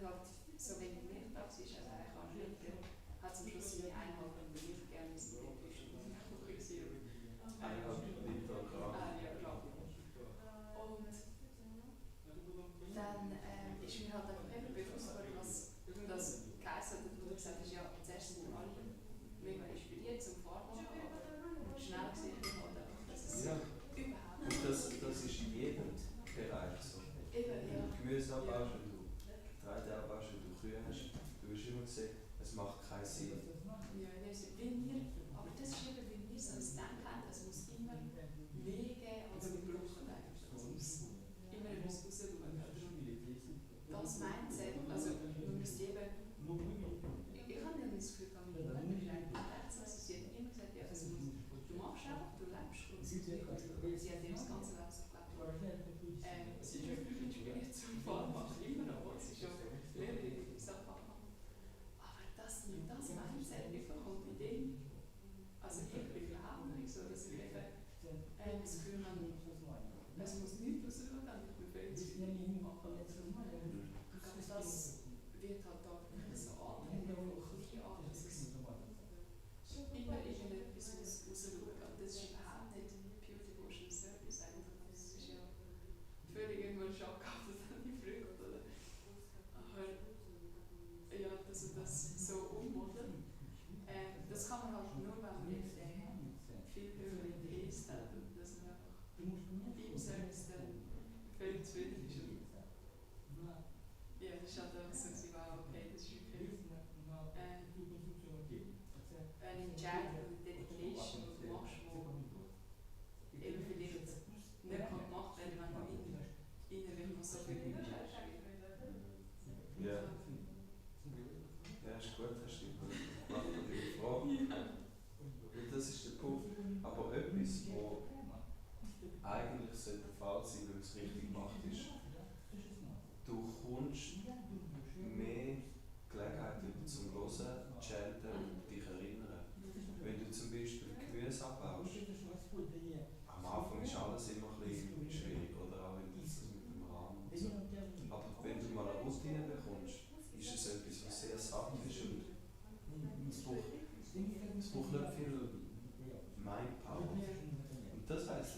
weil halt so wenig Milchplatz ist, also eigentlich kann Schnittger, hat zum Schluss seine 1,5 Milch gerne in die Küche fokussiert. 1,5 Liter Grad. Ja, klar. Und dann ist mir halt einfach eben bewusst geworden, was das geheißen hat, wo du gesagt hast, ja, zuerst sind alle mega inspiriert zum Fahrrad, aber schnell gesehen halt einfach, dass es Ja. überhaupt Und das ist in jedem Bereich so. eben, Wenn ja. du Gemüse abbaust, wenn du Getreide abbaust, wenn du Kühe hast, du hast immer gesehen, es macht keinen Sinn. Ja, wenn wir, aber das ist eben, wenn wir so das Denken haben, es muss immer mehr geben, als wir brauchen eigentlich. Es muss immer etwas rausschauen. Das Mindset, also man müsste eben, ich habe ja das Gefühl, meine Mutter ist eigentlich recht so, sie hat immer gesagt, ja, es muss, du machst einfach, du lebst und sie hat ihr das ganze Leben so gelebt. Sie ist wirklich inspiriert zum Fahrmachen, immer noch, obwohl sie schon mehrere Sachen machen. Aber das Mindset bekommt bei dem, also ich bin überhaupt nicht so, dass ich eben das Gefühl habe, es muss nichts rausgehen, ich bin viel zu viel machen. Und das wird halt da wirklich so angenehm von klein an, dass es immer irgendetwas muss rausschauen. Und das ist überhaupt nicht Beauty Service eigentlich. Das ist ja völlig irgendwann schadhaft an die Früchte, oder? Aber ja, dass man das so ummodelt, das kann man halt nur, wenn man eben viel höhere Preis hat und dass man einfach im Service dann völlig zufrieden ist. Ja, das ist halt auch so, wow, okay, das ist wirklich eine Entscheidung und Dedication, die du machst, die eben vielleicht nicht gemacht werden kann, wenn du innerlich noch so viel Mühe hast. Ja. Ja, ist gut, hast du die Frage. Und das ist der Punkt. Aber etwas, wo eigentlich sollte der Fall sein, wenn es richtig gemacht ist, du kommst mehr Gelegenheit über zum Hören, chanten und dich erinnern. Wenn du zum Beispiel Gemüse abbaust, am Anfang ist alles immer ein bisschen schwierig, oder auch wenn du das mit dem Rahmen und so. Aber wenn du mal eine Routine bekommst, ist es etwas, was sehr satt ist und es braucht nicht viel Mindpower. Und das heisst,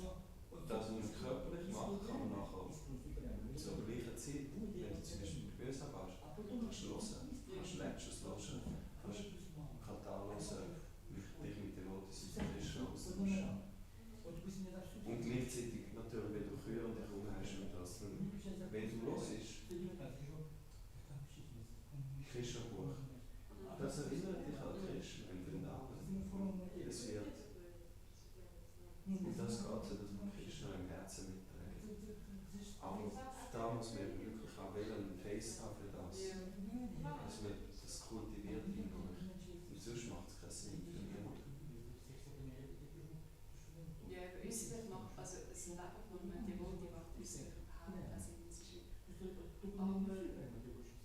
das, was man körperlich macht, kann man nachher zur gleichen Zeit, wenn du zum Beispiel Gemüse abbaust, kannst du hören, kannst Lectures hören, kannst Katar hören, dich mit den Worten Krishna austauschen. Und gleichzeitig natürlich, wenn du Kühe um dich herum hast und das, wenn du hörst, Krishna-Buch, das erinnert dich an Krishna in den Namen. Es wird. Und das geht so, dass man Krishna im Herzen mitträgt. Aber da muss man eben wirklich auch einen Face haben für das. Dass man das kultiviert hindurch. Und sonst macht es keinen Sinn für niemanden. Ja, äußerlich macht, also es Leben nach einem Devoti macht äußerlich überhaupt keinen Sinn.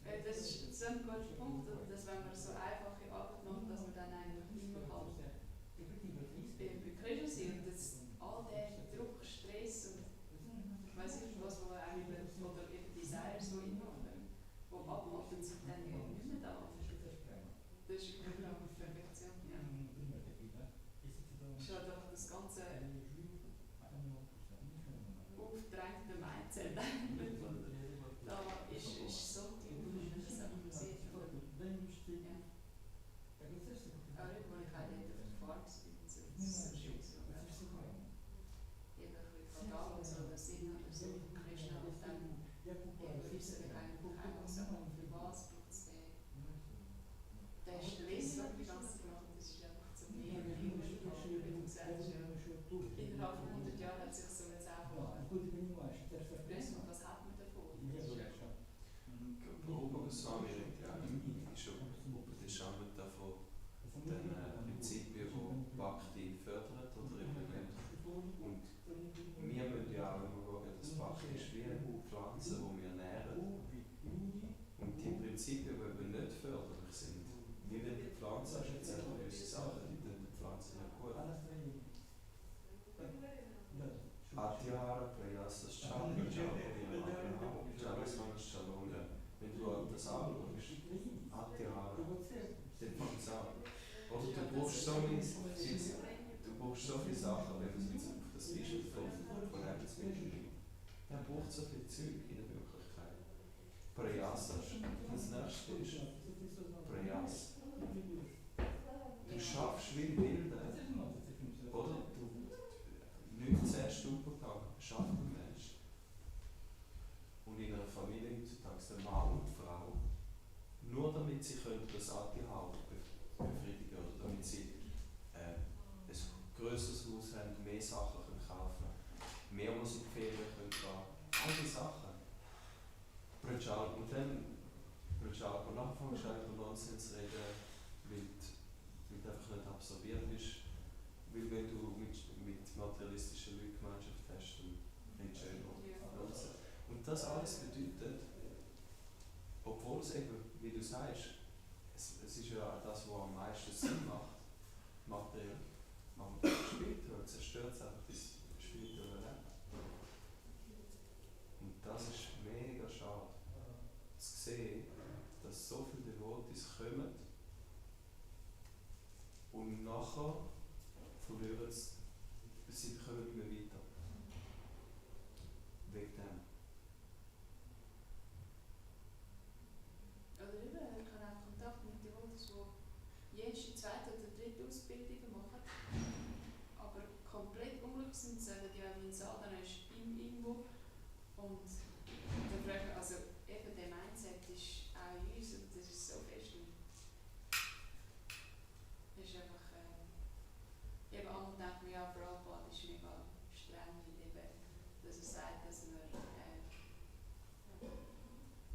Aber das ist so ein guter Punkt, dass wenn man so einfache Arbeit macht, dass man dann eigentlich immer kann bekriegen sein und dass all der Druck, Stress und ich weiß nicht was, wo eigentlich, oder eben Desires, die immer wo abhalten, sind dann ja nicht mehr da. Das ist wirklich auch Perfektion. Ja. Ist halt einfach das ganze aufgedrängte Mindset eigentlich. Da ist so tief, dass es einfach passiert. Ja. Aber ich war nicht auf der Fahrt, das ist so schön. Eben ein bisschen da und so, der Sinn oder so, Krishna und dann äußerlich eigentlich einfach so, für was braucht es den Stress, den wir die ganze Zeit machen, das ist einfach zu mehr, wie du gesagt hast, ja. heisst der Mann und die Frau, nur damit sie können das Anti-Haupt befriedigen oder damit sie ein grösseres Haus haben, mehr Sachen können kaufen, mehr Musikferien können gehen, all diese Sachen. Prasad, und dann Prasad, und dann fängst du eigentlich von Nonsens reden, weil du einfach nicht absorbiert bist. Weil wenn du mit materialistischen Leuten Gemeinschaft hast, dann redest du über Nonsens. Und das alles bedeutet, obwohl es eben, wie du sagst, es ist ja das, was am meisten Sinn macht, materiell, aber spirituell zerstört es einfach das spirituelle Leben. Und das ist mega schade, zu sehen, dass so viele Devotis kommen und nachher verlieren sie kommen nicht mehr weiter. Wegen dem. Oder eben, ich habe auch Kontakt mit Devotis, die jede zweite oder dritte Ausbildung machen, aber komplett unglücklich sind, sagen, ja, mein Sadhana ist irgendwo. Und dann frage ich, also eben der Mindset ist auch in uns und das ist so fest. Das ist einfach, eben andere denken, ja, Prabhupada ist mega streng, weil eben, dass er sagt, dass wir,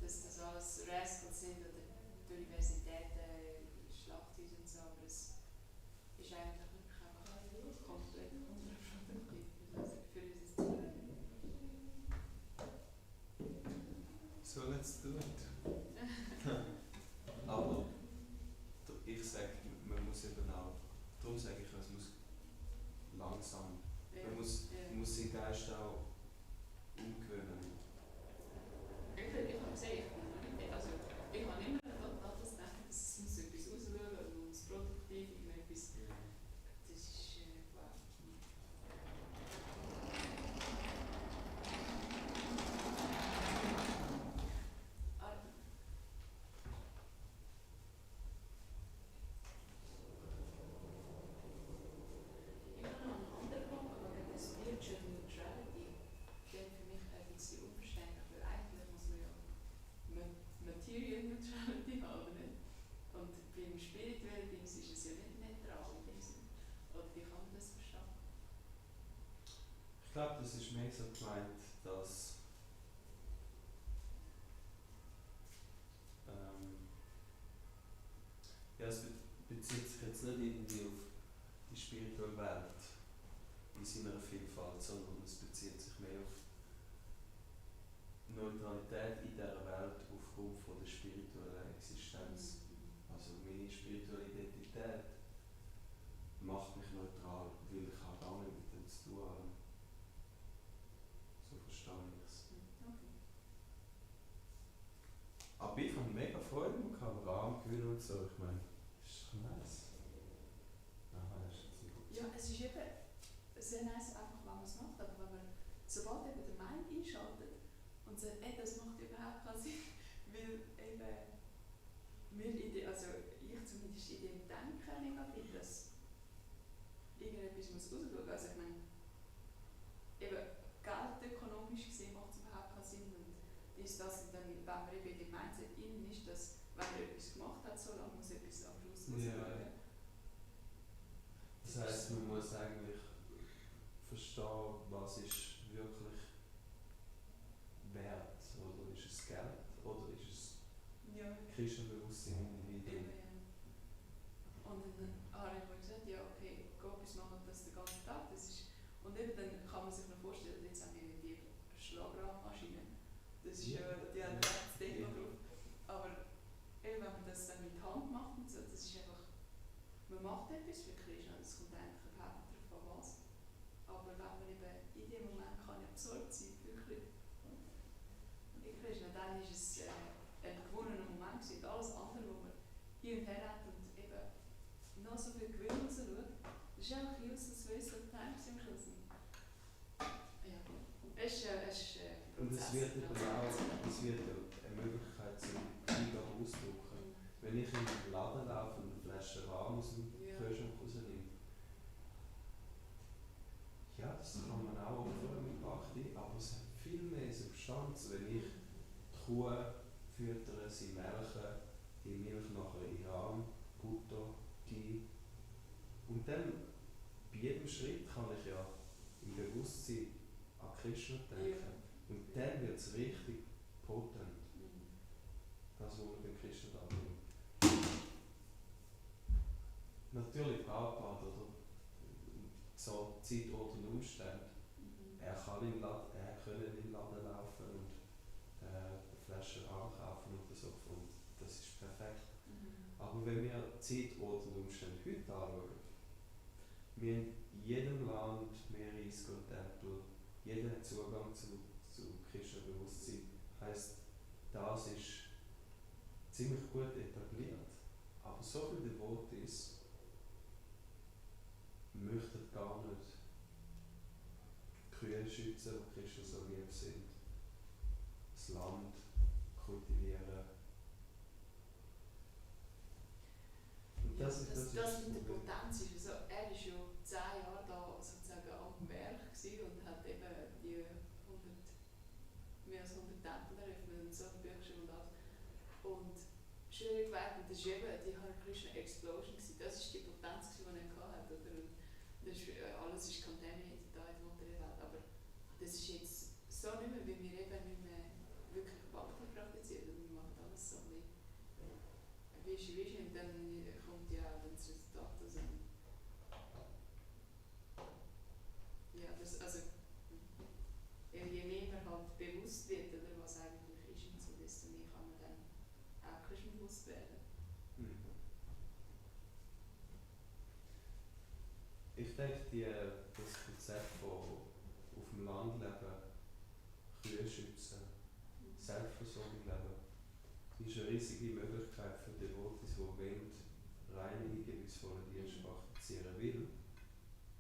dass das alles Rascals sind oder die Universitäten, Schlachthäuser und so, aber es ist eigentlich wirklich einfach komplett kontraproduktiv für unser Ziel. So let's do it. Aber ich sage, man muss eben auch, darum sage ich, es muss langsam, man muss seinen Geist auch umgewöhnen. Ich habe gesehen, ich habe immer an das gedacht, dass es muss etwas ausschauen und es produktiv irgendetwas. Das ist wow. Ich habe noch einen anderen Punkt, aber das Spiritual Neutrality klingt für mich ein bisschen unverständlich, weil eigentlich muss man ja Material Neutrality haben, oder nicht? Und beim spirituellen Dings ist es ja nicht neutral in dem Sinne. Oder wie kann man das verstehen? Ich glaube, das ist mehr so gemeint, dass ja, es bezieht sich jetzt nicht irgendwie auf die spirituelle Welt in seiner Vielfalt, sondern es bezieht sich mehr auf Neutralität in dieser Welt aufgrund von der spirituellen Existenz. Also meine spirituelle Identität macht mich neutral, weil ich habe gar nicht mit dem zu tun habe. So verstehe ich es. Okay. Aber ich habe mega Freude mit dem Rahmen gewinnen und so. Ich meine, das ist doch nice. Aha, das ist jetzt gut. Ja, es ist eben sehr nice, einfach wenn man es macht, aber wenn man, sobald eben der Mind einschaltet und sagt, ey, das macht überhaupt keinen Sinn, weil eben also ich zumindest in dem Denken negativ, dass irgendetwas muss rausschauen. Also ich meine, eben geldökonomisch gesehen macht es überhaupt keinen Sinn und ist das dann, wenn man eben in dem Mindset innen ist, dass wenn man etwas gemacht hat, so lange muss etwas am Schluss rausschauen. Das heisst, man muss eigentlich verstehen, was ist wirklich wert. Oder ist es Geld oder ist es Krishna-Bewusstsein im Individuum? Und dann habe ich mir gesagt, ja okay, Gopis machen das den ganzen Tag. Das ist, und eben dann kann man sich noch vorstellen, jetzt haben wir die Schlagrahmmaschine. Das ist ja, die haben das Ding noch drauf. Aber eben, wenn man das dann mit Hand macht und so, das ist einfach, man macht etwas für Krishna, es kommt eigentlich überhaupt nicht darauf an was. Aber wenn man eben in dem Moment kann absorbt sein, wirklich, in Krishna, dann ist es ein gewonnener Moment gewesen. Alles andere, was man hier und her hat und eben noch so viel Gewinn rausschaut, das ist einfach useless waste of time am Schluss. Ja, es ist Und es wird eben auch eine Möglichkeit zum Eingaben ausdrücken. Wenn ich in den Laden laufe und eine Flasche Rahm aus dem Kühlschrank rausnehme, ja, das kann man auch opfern mit Bhakti, aber es hat viel mehr Substanz, wenn ich die Kuh füttern, sie melken, die Milch nachher in Rahm, Butter, Tee. Und dann, bei jedem Schritt kann ich ja im Bewusstsein an Krishna denken. Und dann wird es richtig potent. Das, was man bei Krishna da bringt. Natürlich Prabhupada oder so Zeit, Ort und Umstände. Er konnte in den Laden laufen und eine Flasche Rahm kaufen oder so. Und das ist perfekt. Aber wenn wir Zeit, Ort und Umstände heute anschauen, wir haben in jedem Land mehrere Tempel, jeder hat Zugang zu Krishna-Bewusstsein. Heisst, das ist ziemlich gut etabliert. Aber so viele Devotees möchten gar nicht Kühe schützen, die Krishna so lieb sind. Das Land kultivieren. Und das ist das mit der Potenz ist, also er war ja 10 Jahre da sozusagen am Berg und hat eben die 100, mehr als 100 Tempel eröffnet und so Bücher geschrieben und alles. Und Schwierigkeit, und das war eben die Hare Krishna Explosion, das war die Potenz, die er hatte. Oder? Das ist, alles ist contaminated da in der Materiellen Welt, aber das ist jetzt so nicht mehr, weil wir eben nicht mehr wirklich Bhakti praktizieren. Wir machen alles so wie und dann kommt ja das Resultat. Also, ja, das, also, je mehr man halt bewusst wird, oder was eigentlich ist und so, desto mehr kann man dann auch bewusst werden. Ich denke, das Konzept von auf dem Land leben, Kühe schützen, Selbstversorgung leben, ist eine riesige Möglichkeit für Devotees, die wollen, rein hingebungsvolle Dienst praktizieren will.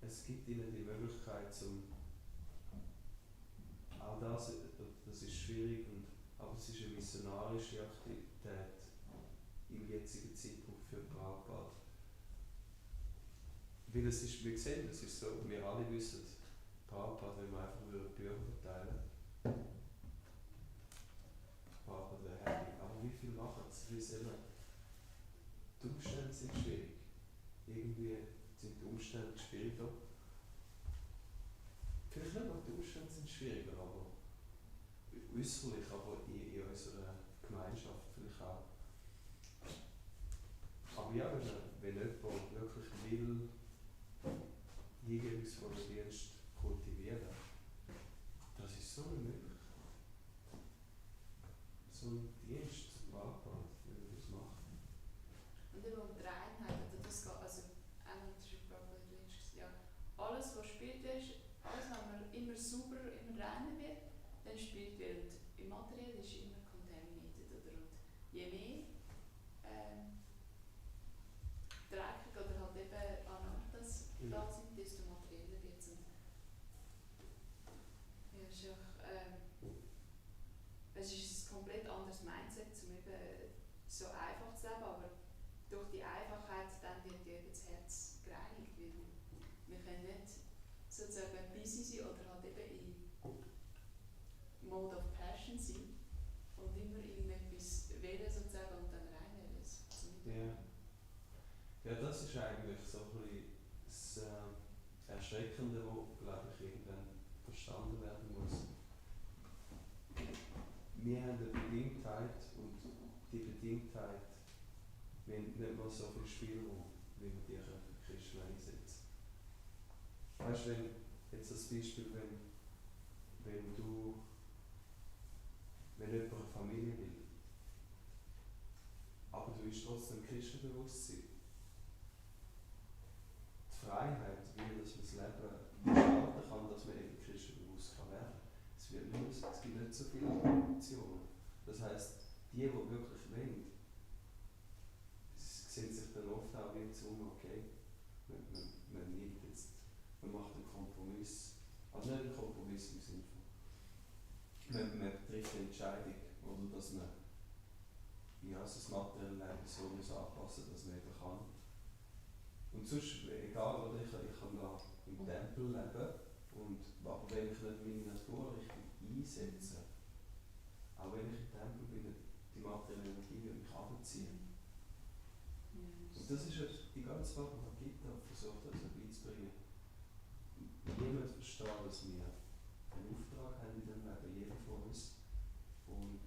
Es gibt ihnen die Möglichkeit, auch das ist schwierig, aber es ist eine missionarische Aktivität im jetzigen Zeitpunkt für Prabhupada. Weil es ist, wie gesagt, es ist so, wir alle wissen, Prabhupada, wenn wir einfach Bücher verteilen, Prabhupada wäre happy. Aber wie viel machen es? Weil die Umstände sind schwierig. Irgendwie sind die Umstände schwieriger. Vielleicht nicht nur die Umstände sind schwieriger, aber äußerlich, aber in unserer Gemeinschaft vielleicht auch. Aber ja, wenn jemand wirklich will, hingebungsvollen Dienst kultivieren, das ist so eine Möglichkeit. So ein Dienst zu Prabhupada, wenn man das macht. Und eben um die Reinheit, oder das geht, also einmal das ist ja, alles was spirituell ist, alles wenn man immer sauber, immer reiner wird, dann spirituell. Im Material ist immer contaminated, oder? Und je mehr dreckig oder halt eben Anarthas da sind, desto materieller wird es. Ja, es ist ein komplett anderes Mindset, um eben so einfach zu leben, aber durch die Einfachheit dann wird eben das Herz gereinigt, weil wir können nicht sozusagen busy sein oder halt eben in Mode of Passion sein und immer irgendetwas wählen sozusagen und dann reinwählen. Ja, das ist eigentlich so ein bisschen das Erschreckende, das, glaube ich, irgendwann verstanden werden muss. Wir haben eine Bedingtheit und die Bedingtheit, wir haben nicht mehr so viel Spielraum, wie wir die für Krishna einsetzen. Weißt du, wenn jetzt das Beispiel, wenn jemand eine Familie will, aber du willst trotzdem Krishna bewusst sein. Die Freiheit, wie dass man das Leben gestalten kann, dass man eben Krishna bewusst kann werden. Es gibt nicht so viele Optionen. Das heisst, die wirklich wollen, sehen sich dann oft auch wie um, okay, man nimmt jetzt, man macht einen Kompromiss. Also nicht einen Kompromiss im Sinne von, man trifft eine Entscheidung, oder dass man das materielle Leben so anpassen muss, dass man eben kann. Und sonst, egal, oder ich kann da im Tempel leben, aber wenn ich nicht meine Natur richtig einsetze, auch wenn ich im Tempel bin, die machen abziehen. Yes. Und das ist ja die ganze Sache, die man gibt, versucht das ein bisschen zu bringen. Niemand versteht, dass wir einen Auftrag haben in diesem Leben, jeder von uns. Und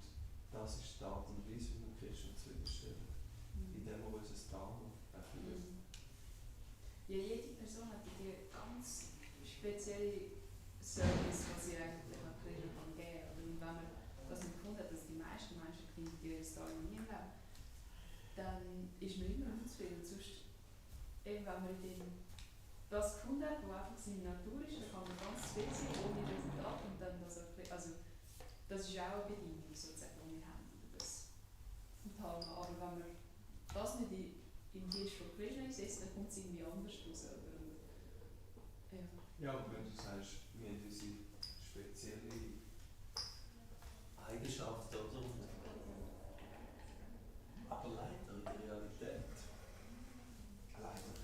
das ist die Art und Weise, wie wir Christen zufriedenstellen. Indem wir unser Trauma erfüllen. Ja, jede Person hat die ganz spezielle Service, was sie eigentlich an Christen kann geben. Oder wenn man das nicht gefunden hat, dass die meisten Menschen finden, die ihre Story nie im Leben, dann ist man immer unzufrieden. Sonst, eben wenn man in dem das gefunden hat, was einfach seine Natur ist, dann kann man ganz viel sein, ohne Resultat und dann das auch, also das ist auch eine Bedingung sozusagen, die wir haben, oder das Talma. Aber wenn man das nicht im Tisch von Krishna ist, dann kommt es irgendwie anders raus. Oder? Ja. Ja, aber wenn du sagst, wir haben unsere spezielle Eigenschaft, oder? Aber leider in der Realität. Leider.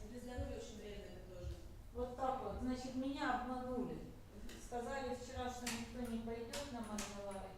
Для здоровья очень вредно это тоже. Вот так вот. Значит, меня обманули. Сказали вчера, что никто не пойдет на Мандалай.